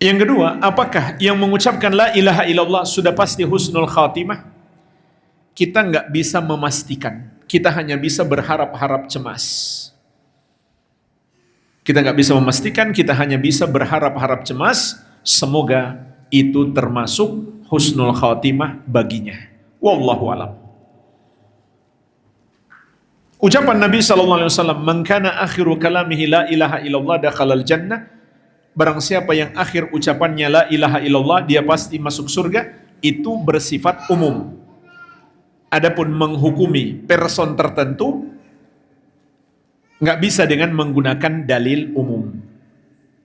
Yang kedua, apakah yang mengucapkan la ilaha illallah sudah pasti husnul khatimah? Kita nggak bisa memastikan, kita hanya bisa berharap-harap cemas. Kita nggak bisa memastikan, kita hanya bisa berharap-harap cemas. Semoga itu termasuk husnul khatimah baginya. Wallahu alam. Ucapan Nabi SAW, "Man kana akhiru kalamihi la ilaha illallah dakhalal jannah." Barang siapa yang akhir ucapannya la ilaha illallah, dia pasti masuk surga. Itu bersifat umum. Adapun menghukumi person tertentu, nggak bisa dengan menggunakan dalil umum.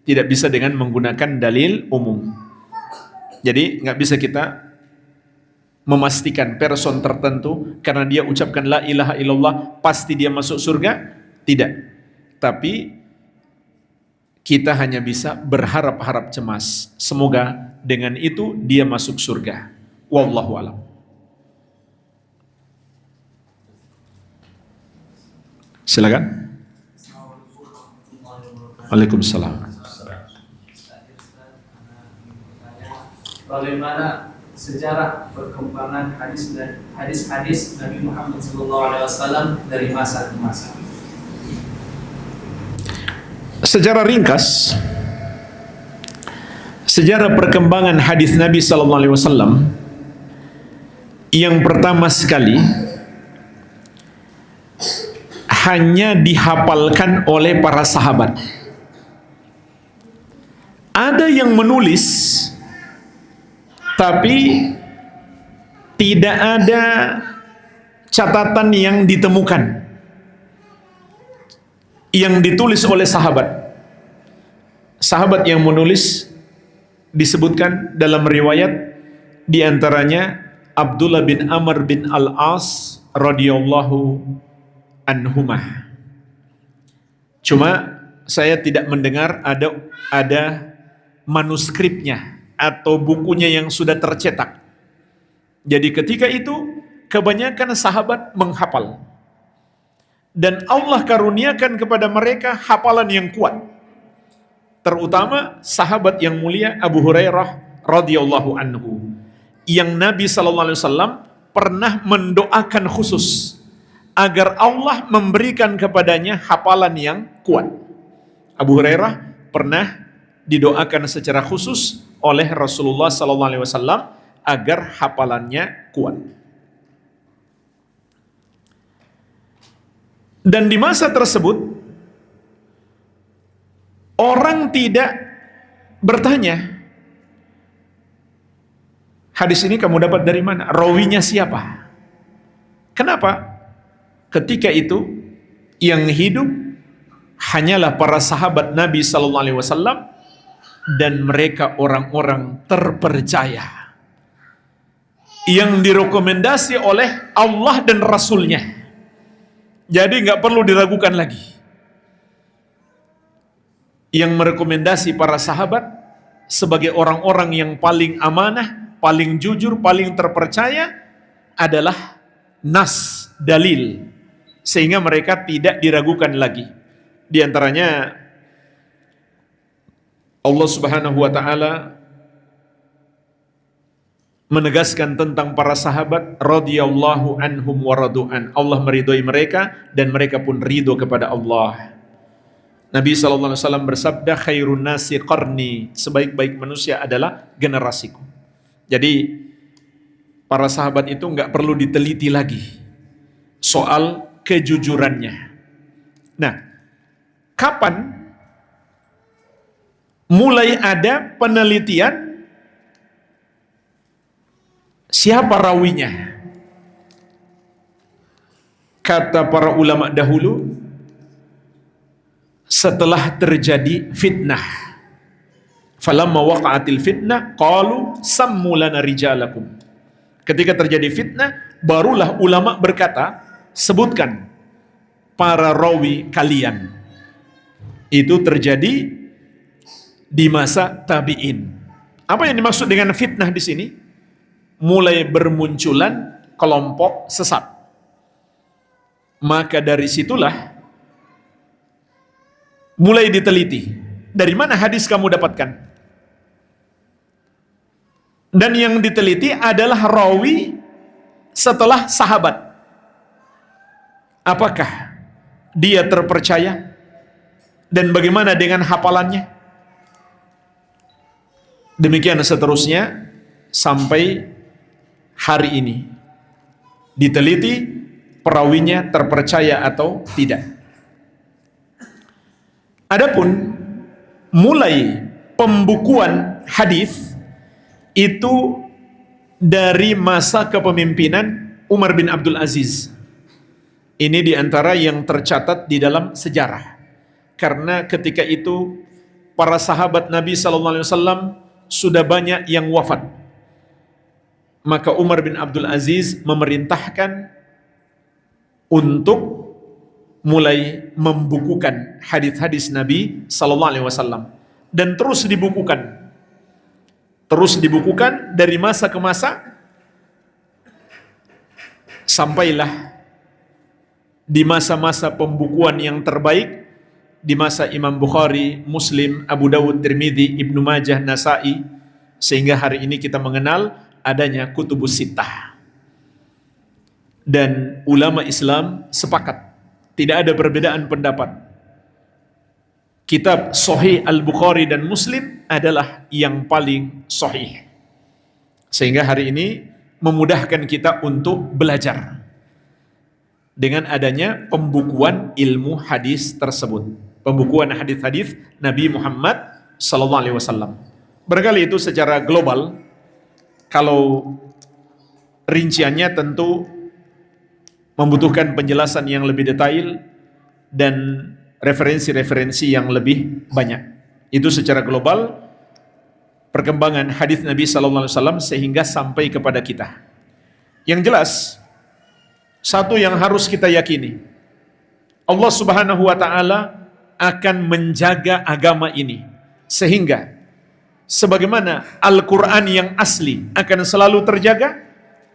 Tidak bisa dengan menggunakan dalil umum. Jadi nggak bisa kita memastikan person tertentu karena dia ucapkan la ilaha illallah pasti dia masuk surga. Tidak. Tapi kita hanya bisa berharap-harap cemas. Semoga dengan itu dia masuk surga. Wallahu alam. Silakan. Waalaikumsalam. Bagaimana sejarah perkembangan hadis-hadis Nabi Muhammad SAW dari masa ke masa? Secara ringkas, sejarah perkembangan hadis Nabi SAW yang pertama sekali hanya dihafalkan oleh para sahabat. Ada yang menulis tapi tidak ada catatan yang ditemukan yang ditulis oleh sahabat. Sahabat yang menulis disebutkan dalam riwayat di antaranya Abdullah bin Amr bin Al-As radhiyallahu anhumah. Cuma saya tidak mendengar ada manuskripnya atau bukunya yang sudah tercetak. Jadi ketika itu kebanyakan sahabat menghafal. dan Allah karuniakan kepada mereka hafalan yang kuat. Terutama sahabat yang mulia Abu Hurairah radhiyallahu anhu, yang Nabi sallallahu alaihi wasallam pernah mendoakan khusus agar Allah memberikan kepadanya hafalan yang kuat. Abu Hurairah pernah didoakan secara khusus oleh Rasulullah sallallahu alaihi wasallam agar hafalannya kuat. Dan di masa tersebut orang tidak bertanya, hadis ini kamu dapat dari mana? Rawinya siapa? Kenapa? Ketika itu yang hidup hanyalah para sahabat Nabi sallallahu alaihi wasallam dan mereka orang-orang terpercaya yang direkomendasi oleh Allah dan Rasulnya. Jadi nggak perlu diragukan lagi. Yang merekomendasi para sahabat sebagai orang-orang yang paling amanah, paling jujur, paling terpercaya adalah nas, dalil, sehingga mereka tidak diragukan lagi. Di antaranya Allah Subhanahu wa taala menegaskan tentang para sahabat radhiyallahu anhum wa radu'an. Allah meridhoi mereka dan mereka pun ridho kepada Allah. Nabi sallallahu alaihi wasallam bersabda, khairun nasi qarni, sebaik-baik manusia adalah generasiku. Jadi para sahabat itu nggak perlu diteliti lagi soal kejujurannya. Nah, kapan mulai ada penelitian siapa rawinya? Kata para ulama dahulu, setelah terjadi fitnah. Falamma waqa'atil fitnah qalu sammu lana rijalakum. Ketika terjadi fitnah, barulah ulama berkata, sebutkan para rawi kalian. Itu terjadi di masa tabi'in. Apa yang dimaksud dengan fitnah di sini? Mulai bermunculan kelompok sesat. Maka dari situlah mulai diteliti. Dari mana hadis kamu dapatkan? Dan yang diteliti adalah rawi setelah sahabat. Apakah dia terpercaya? Dan bagaimana dengan hafalannya? Demikian seterusnya sampai hari ini. Diteliti perawinya terpercaya atau tidak. Adapun mulai pembukuan hadis itu dari masa kepemimpinan Umar bin Abdul Aziz. Ini diantara yang tercatat di dalam sejarah. Karena ketika itu para sahabat Nabi SAW sudah banyak yang wafat. Maka Umar bin Abdul Aziz memerintahkan untuk mulai membukukan hadis-hadis Nabi sallallahu alaihi wasallam dan terus dibukukan dari masa ke masa sampailah di masa-masa pembukuan yang terbaik di masa Imam Bukhari, Muslim, Abu Dawud, Tirmidzi, Ibnu Majah, Nasa'i, sehingga hari ini kita mengenal adanya Kutubus Sittah. Dan ulama Islam sepakat, tidak ada perbedaan pendapat. Kitab Sahih Al-Bukhari dan Muslim adalah yang paling sahih. Sehingga hari ini memudahkan kita untuk belajar dengan adanya pembukuan ilmu hadis tersebut. Pembukuan hadis-hadis Nabi Muhammad sallallahu alaihi wasallam. Barangkali itu secara global. Kalau rinciannya tentu membutuhkan penjelasan yang lebih detail dan referensi-referensi yang lebih banyak. Itu secara global perkembangan hadis Nabi sallallahu alaihi wasallam sehingga sampai kepada kita. Yang jelas, satu yang harus kita yakini, Allah Subhanahu wa taala akan menjaga agama ini sehingga sebagaimana Al-Qur'an yang asli akan selalu terjaga,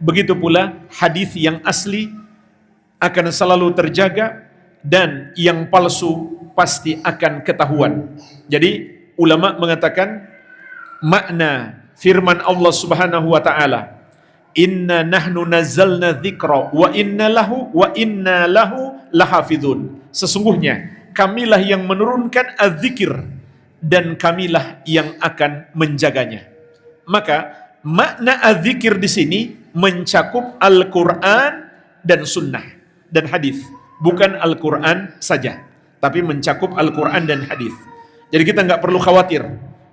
begitu pula hadis yang asli akan selalu terjaga dan yang palsu pasti akan ketahuan. Jadi ulama mengatakan makna firman Allah Subhanahu wa taala, "Inna nahnu nazzalna dzikra wa inna lahu lahafizun." Sesungguhnya kamilah yang menurunkan az-zikir dan kamilah yang akan menjaganya. Maka makna az-zikir di sini mencakup Al-Qur'an dan sunnah dan hadis, bukan Al-Qur'an saja, tapi mencakup Al-Qur'an dan hadis. Jadi kita nggak perlu khawatir,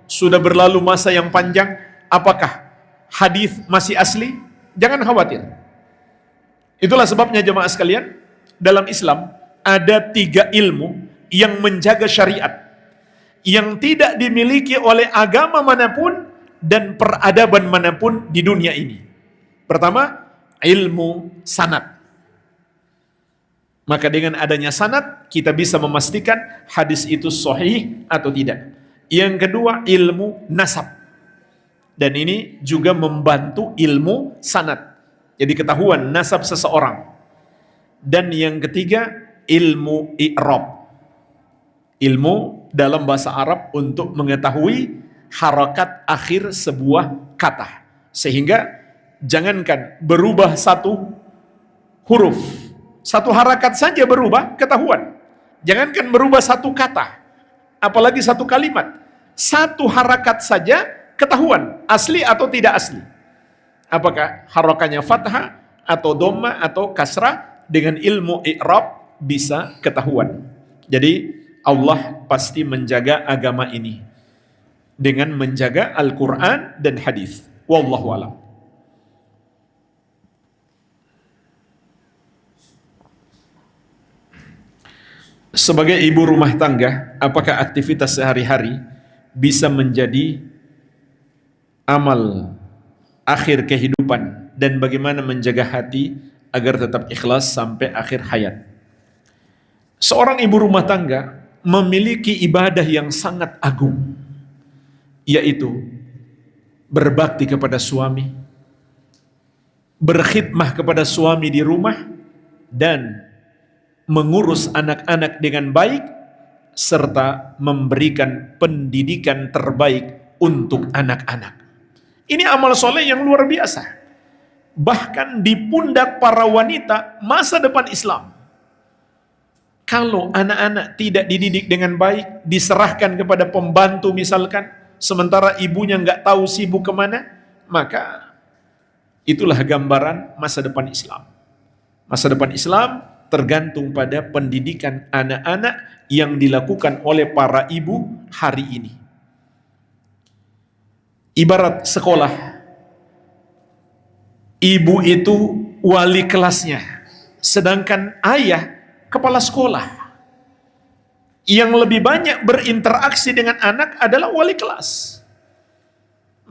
sudah berlalu masa yang panjang, apakah hadis masih asli? Jangan khawatir. Itulah sebabnya jemaah sekalian, dalam Islam ada 3 ilmu yang menjaga syariat, yang tidak dimiliki oleh agama manapun dan peradaban manapun di dunia ini. Pertama, ilmu sanad. Maka dengan adanya sanad, kita bisa memastikan hadis itu sahih atau tidak. Yang kedua, ilmu nasab. Dan ini juga membantu ilmu sanad. Jadi ketahuan nasab seseorang. Dan yang ketiga, ilmu i'rab. Ilmu dalam bahasa Arab untuk mengetahui harakat akhir sebuah kata. Sehingga jangankan berubah satu huruf, satu harakat saja berubah, ketahuan. Jangankan berubah satu kata, apalagi satu kalimat. Satu harakat saja ketahuan, asli atau tidak asli. Apakah harakatnya fathah atau dhamma atau kasrah, dengan ilmu i'rab bisa ketahuan. Jadi Allah pasti menjaga agama ini dengan menjaga Al-Quran dan hadis. Wallahu a'lam. Sebagai ibu rumah tangga, apakah aktivitas sehari-hari bisa menjadi amal akhir kehidupan, dan bagaimana menjaga hati agar tetap ikhlas sampai akhir hayat? Seorang ibu rumah tangga memiliki ibadah yang sangat agung, yaitu berbakti kepada suami, berkhidmah kepada suami di rumah, dan mengurus anak-anak dengan baik, serta memberikan pendidikan terbaik untuk anak-anak. Ini amal soleh yang luar biasa. Bahkan di pundak para wanita masa depan Islam. Kalau anak-anak tidak dididik dengan baik, diserahkan kepada pembantu misalkan, sementara ibunya nggak tahu sibuk kemana, maka itulah gambaran masa depan Islam. Masa depan Islam tergantung pada pendidikan anak-anak yang dilakukan oleh para ibu hari ini. Ibarat sekolah, ibu itu wali kelasnya, sedangkan ayah kepala sekolah. Yang lebih banyak berinteraksi dengan anak adalah wali kelas.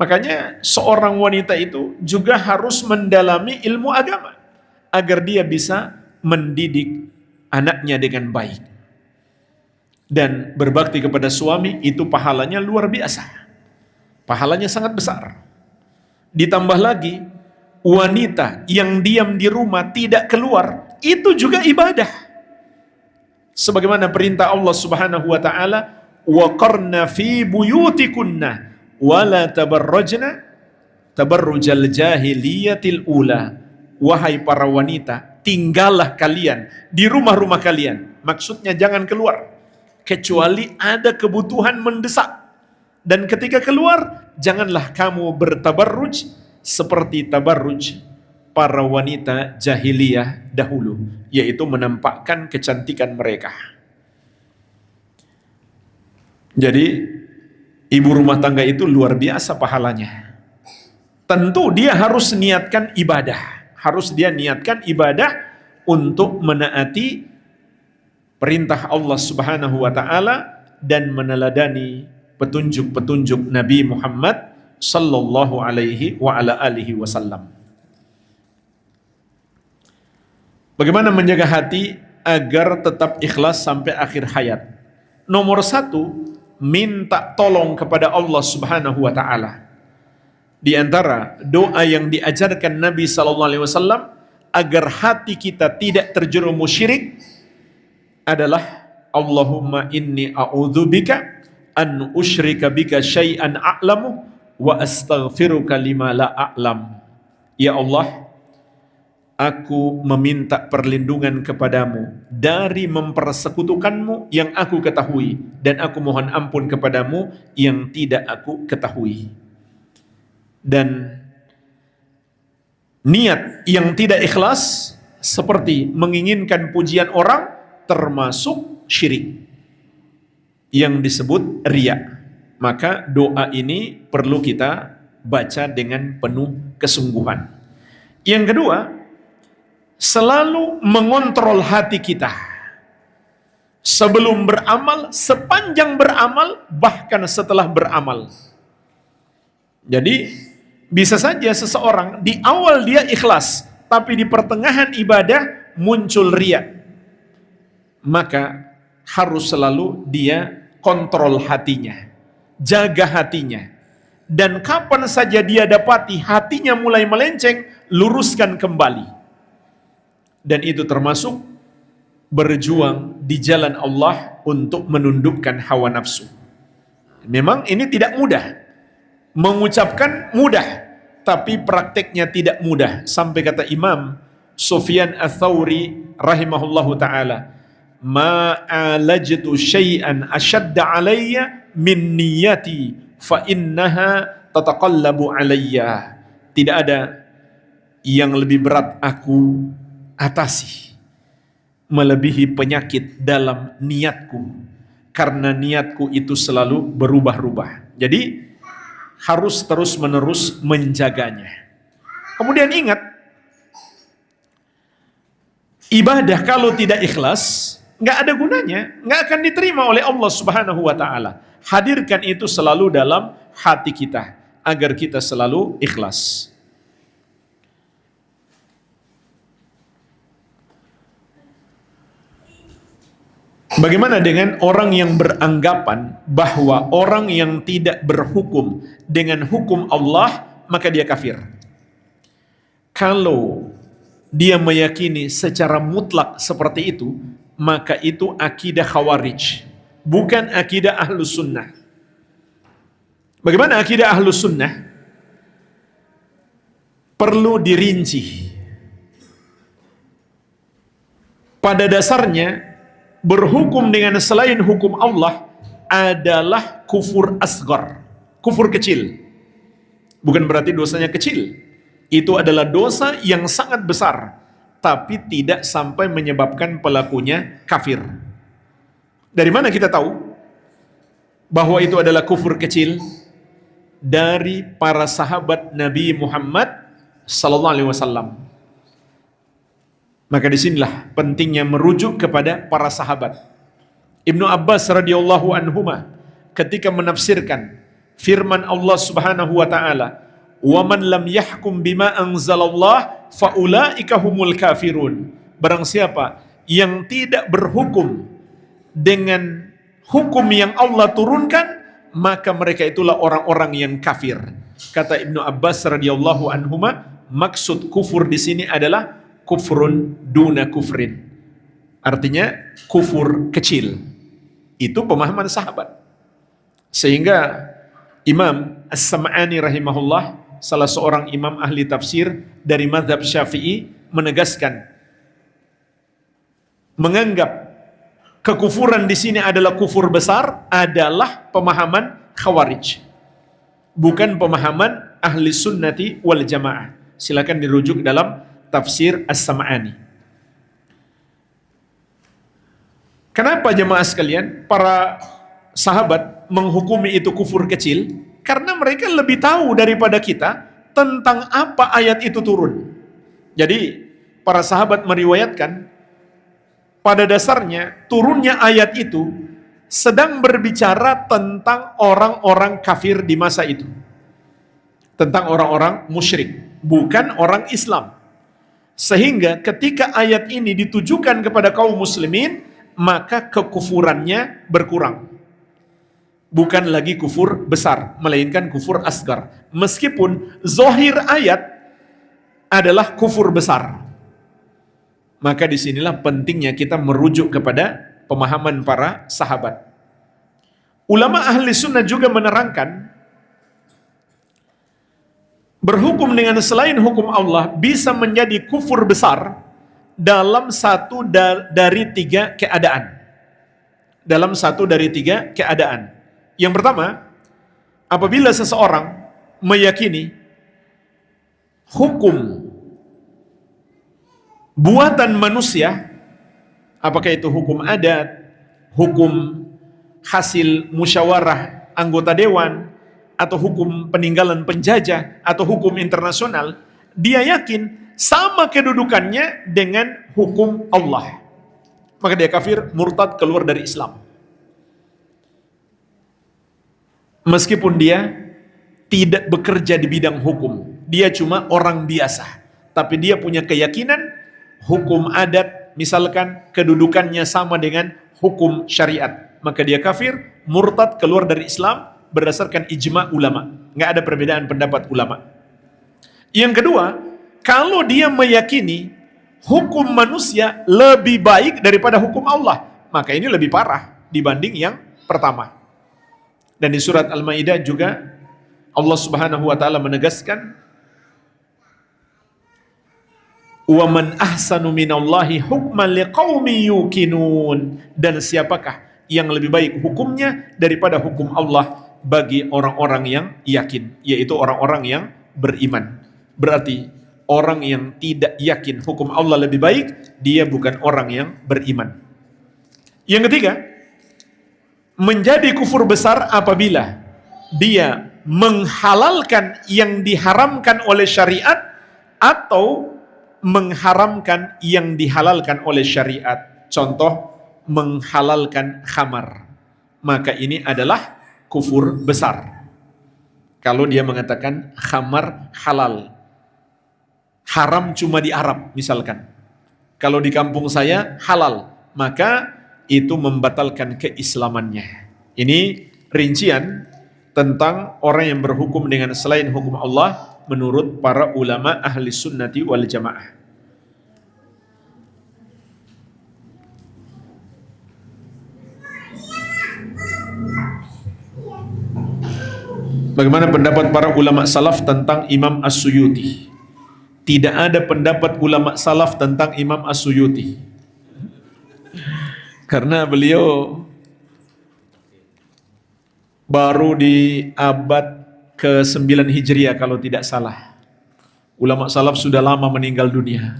Makanya seorang wanita itu juga harus mendalami ilmu agama agar dia bisa mendidik anaknya dengan baik. Dan berbakti kepada suami itu pahalanya luar biasa. Pahalanya sangat besar. Ditambah lagi, wanita yang diam di rumah tidak keluar, itu juga ibadah. Sebagaimana perintah Allah Subhanahu wa taala, "Wa qarna fi buyutikunna wa la tabarrajna tabarrujal jahiliyatil ula." Wahai para wanita, tinggallah kalian di rumah-rumah kalian. Maksudnya jangan keluar kecuali ada kebutuhan mendesak. Dan ketika keluar, janganlah kamu bertabarruj seperti tabarruj para wanita jahiliyah dahulu, yaitu menampakkan kecantikan mereka. Jadi ibu rumah tangga itu luar biasa pahalanya. Tentu dia harus niatkan ibadah. Harus dia niatkan ibadah untuk menaati perintah Allah Subhanahu wa taala dan meneladani petunjuk-petunjuk Nabi Muhammad sallallahu alaihi wa ala alihi wasallam. Bagaimana menjaga hati agar tetap ikhlas sampai akhir hayat? Nomor 1, minta tolong kepada Allah Subhanahu wa taala. Di antara doa yang diajarkan Nabi SAW agar hati kita tidak terjerumus syirik adalah Allahumma inni a'udzubika an usyrika bika syai'an a'lamu wa astaghfiruka lima la a'lam. Ya Allah, aku meminta perlindungan kepadamu dari mempersekutukanmu yang aku ketahui, dan aku mohon ampun kepadamu yang tidak aku ketahui. Dan niat yang tidak ikhlas seperti menginginkan pujian orang, termasuk syirik yang disebut riya. Maka doa ini perlu kita baca dengan penuh kesungguhan. Yang kedua, selalu mengontrol hati kita sebelum beramal, sepanjang beramal, bahkan setelah beramal. Jadi bisa saja seseorang di awal dia ikhlas, tapi di pertengahan ibadah muncul riya. Maka harus selalu dia kontrol hatinya, jaga hatinya. Dan kapan saja dia dapati hatinya mulai melenceng, luruskan kembali. Dan itu termasuk berjuang di jalan Allah untuk menundukkan hawa nafsu. Memang ini tidak mudah. Mengucapkan mudah, tapi prakteknya tidak mudah. Sampai kata Imam Sufyan Ats-Tsauri rahimahullahu ta'ala, ma'alajtu syai'an ashadda alayya min niyati fa innaha tataqallabu alayya. Tidak ada yang lebih berat aku atasi melebihi penyakit dalam niatku, karena niatku itu selalu berubah-ubah. Jadi harus terus-menerus menjaganya. Kemudian ingat, ibadah kalau tidak ikhlas nggak ada gunanya, nggak akan diterima oleh Allah Subhanahu wa ta'ala. Hadirkan itu selalu dalam hati kita agar kita selalu ikhlas. Bagaimana dengan orang yang beranggapan bahwa orang yang tidak berhukum dengan hukum Allah maka dia kafir? Kalau dia meyakini secara mutlak seperti itu, maka itu akidah Khawarij, bukan akidah Ahlus Sunnah. Bagaimana akidah Ahlus Sunnah? Perlu dirinci. Pada dasarnya, berhukum dengan selain hukum Allah adalah kufur asgar, kufur kecil. Bukan berarti dosanya kecil. Itu adalah dosa yang sangat besar, tapi tidak sampai menyebabkan pelakunya kafir. Dari mana kita tahu bahwa itu adalah kufur kecil? Dari para sahabat Nabi Muhammad sallallahu alaihi wasallam. Maka disinilah pentingnya merujuk kepada para sahabat. Ibnu Abbas radhiyallahu anhuma ketika menafsirkan firman Allah Subhanahu wa taala, "Wa man lam yahkum bima anzalallah faulaika humul kafirun." Barang siapa yang tidak berhukum dengan hukum yang Allah turunkan, maka mereka itulah orang-orang yang kafir. Kata Ibnu Abbas radhiyallahu anhuma, maksud kufur di sini adalah kufrun duna kufrin. Artinya kufur kecil. Itu pemahaman sahabat. Sehingga Imam As-Sam'ani rahimahullah, salah seorang imam ahli tafsir dari mazhab Syafi'i, menegaskan, menganggap kekufuran di sini adalah kufur besar adalah pemahaman Khawarij, bukan pemahaman ahli sunnati wal jamaah. Silakan dirujuk dalam tafsir As-Sam'ani. Kenapa jemaah sekalian para sahabat menghukumi itu kufur kecil? Karena mereka lebih tahu daripada kita tentang apa ayat itu turun. Jadi para sahabat meriwayatkan pada dasarnya turunnya ayat itu sedang berbicara tentang orang-orang kafir di masa itu, tentang orang-orang musyrik, bukan orang Islam. Sehingga ketika ayat ini ditujukan kepada kaum muslimin, maka kekufurannya berkurang. Bukan lagi kufur besar, melainkan kufur asgar. Meskipun zahir ayat adalah kufur besar. Maka disinilah pentingnya kita merujuk kepada pemahaman para sahabat. Ulama ahli sunnah juga menerangkan berhukum dengan selain hukum Allah bisa menjadi kufur besar dalam satu dari tiga keadaan. Dalam satu dari tiga keadaan. Yang pertama, apabila seseorang meyakini hukum buatan manusia, apakah itu hukum adat, hukum hasil musyawarah anggota dewan, atau hukum peninggalan penjajah, atau hukum internasional, dia yakin sama kedudukannya dengan hukum Allah, maka dia kafir, murtad, keluar dari Islam. Meskipun dia tidak bekerja di bidang hukum, dia cuma orang biasa, tapi dia punya keyakinan hukum adat, misalkan kedudukannya sama dengan hukum syariat, maka dia kafir, murtad, keluar dari Islam berdasarkan ijma ulama. Nggak ada perbedaan pendapat ulama. Yang kedua, kalau dia meyakini hukum manusia lebih baik daripada hukum Allah, maka ini lebih parah dibanding yang pertama. Dan di surat Al-Maidah juga Allah Subhanahu wa taala menegaskan, "Wa man ahsanu minallahi hukman liqaumin yuqinun." Dan siapakah yang lebih baik hukumnya daripada hukum Allah bagi orang-orang yang yakin, yaitu orang-orang yang beriman. Berarti orang yang tidak yakin hukum Allah lebih baik, dia bukan orang yang beriman. Yang ketiga, menjadi kufur besar apabila dia menghalalkan yang diharamkan oleh syariat atau mengharamkan yang dihalalkan oleh syariat. Contoh, menghalalkan khamar, maka ini adalah kufur besar. Kalau dia mengatakan khamar halal, haram cuma di Arab misalkan, kalau di kampung saya halal, maka itu membatalkan keislamannya. Ini rincian tentang orang yang berhukum dengan selain hukum Allah menurut para ulama ahli sunnati wal jamaah. Bagaimana pendapat para ulama salaf tentang Imam As-Suyuti? Tidak ada pendapat ulama salaf tentang Imam As-Suyuti, karena beliau baru di abad ke-9 Hijriah kalau tidak salah. Ulama salaf sudah lama meninggal dunia.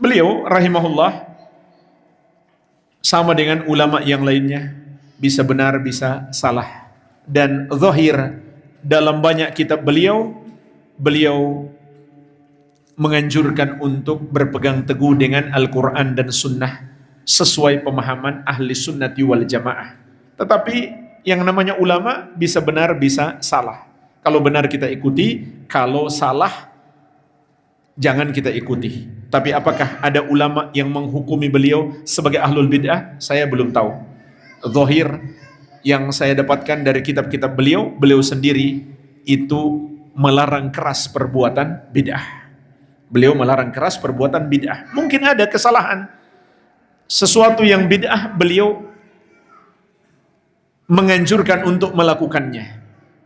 Beliau rahimahullah sama dengan ulama yang lainnya, bisa benar bisa salah. Dan zahir dalam banyak kitab beliau menganjurkan untuk berpegang teguh dengan Al-Quran dan Sunnah sesuai pemahaman ahli sunnati wal jamaah. Tetapi yang namanya ulama bisa benar bisa salah. Kalau benar kita ikuti, kalau salah jangan kita ikuti. Tapi apakah ada ulama yang menghukumi beliau sebagai ahlul bid'ah? Saya belum tahu. Zahir yang saya dapatkan dari kitab-kitab beliau sendiri itu melarang keras perbuatan bid'ah. Beliau melarang keras perbuatan bid'ah. Mungkin ada kesalahan, sesuatu yang bid'ah beliau menganjurkan untuk melakukannya.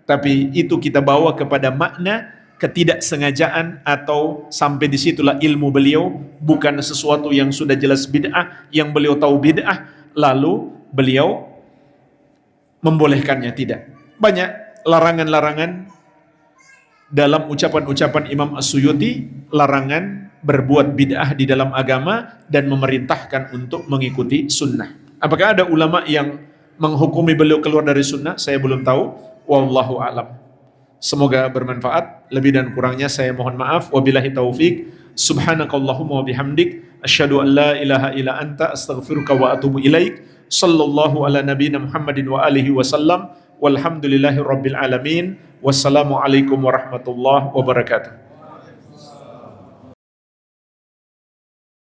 Tapi itu kita bawa kepada makna ketidaksengajaan, atau sampai disitulah ilmu beliau, bukan sesuatu yang sudah jelas bid'ah, yang beliau tahu bid'ah, lalu beliau membolehkannya, tidak. Banyak larangan-larangan dalam ucapan-ucapan Imam As-Suyuti, larangan berbuat bid'ah di dalam agama dan memerintahkan untuk mengikuti sunnah. Apakah ada ulama yang menghukumi beliau keluar dari sunnah? Saya belum tahu. Wallahu a'lam. Semoga bermanfaat. Lebih dan kurangnya saya mohon maaf. Wabillahi taufik. Subhanakallahumma wa bihamdik, asyhadu an la ilaha illa anta, astaghfiruka wa atubu ilaik. Sallallahu ala nabiyina Muhammadin wa alihi wasallam. Walhamdulillahi rabbil alamin. Wassalamualaikum warahmatullahi wabarakatuh.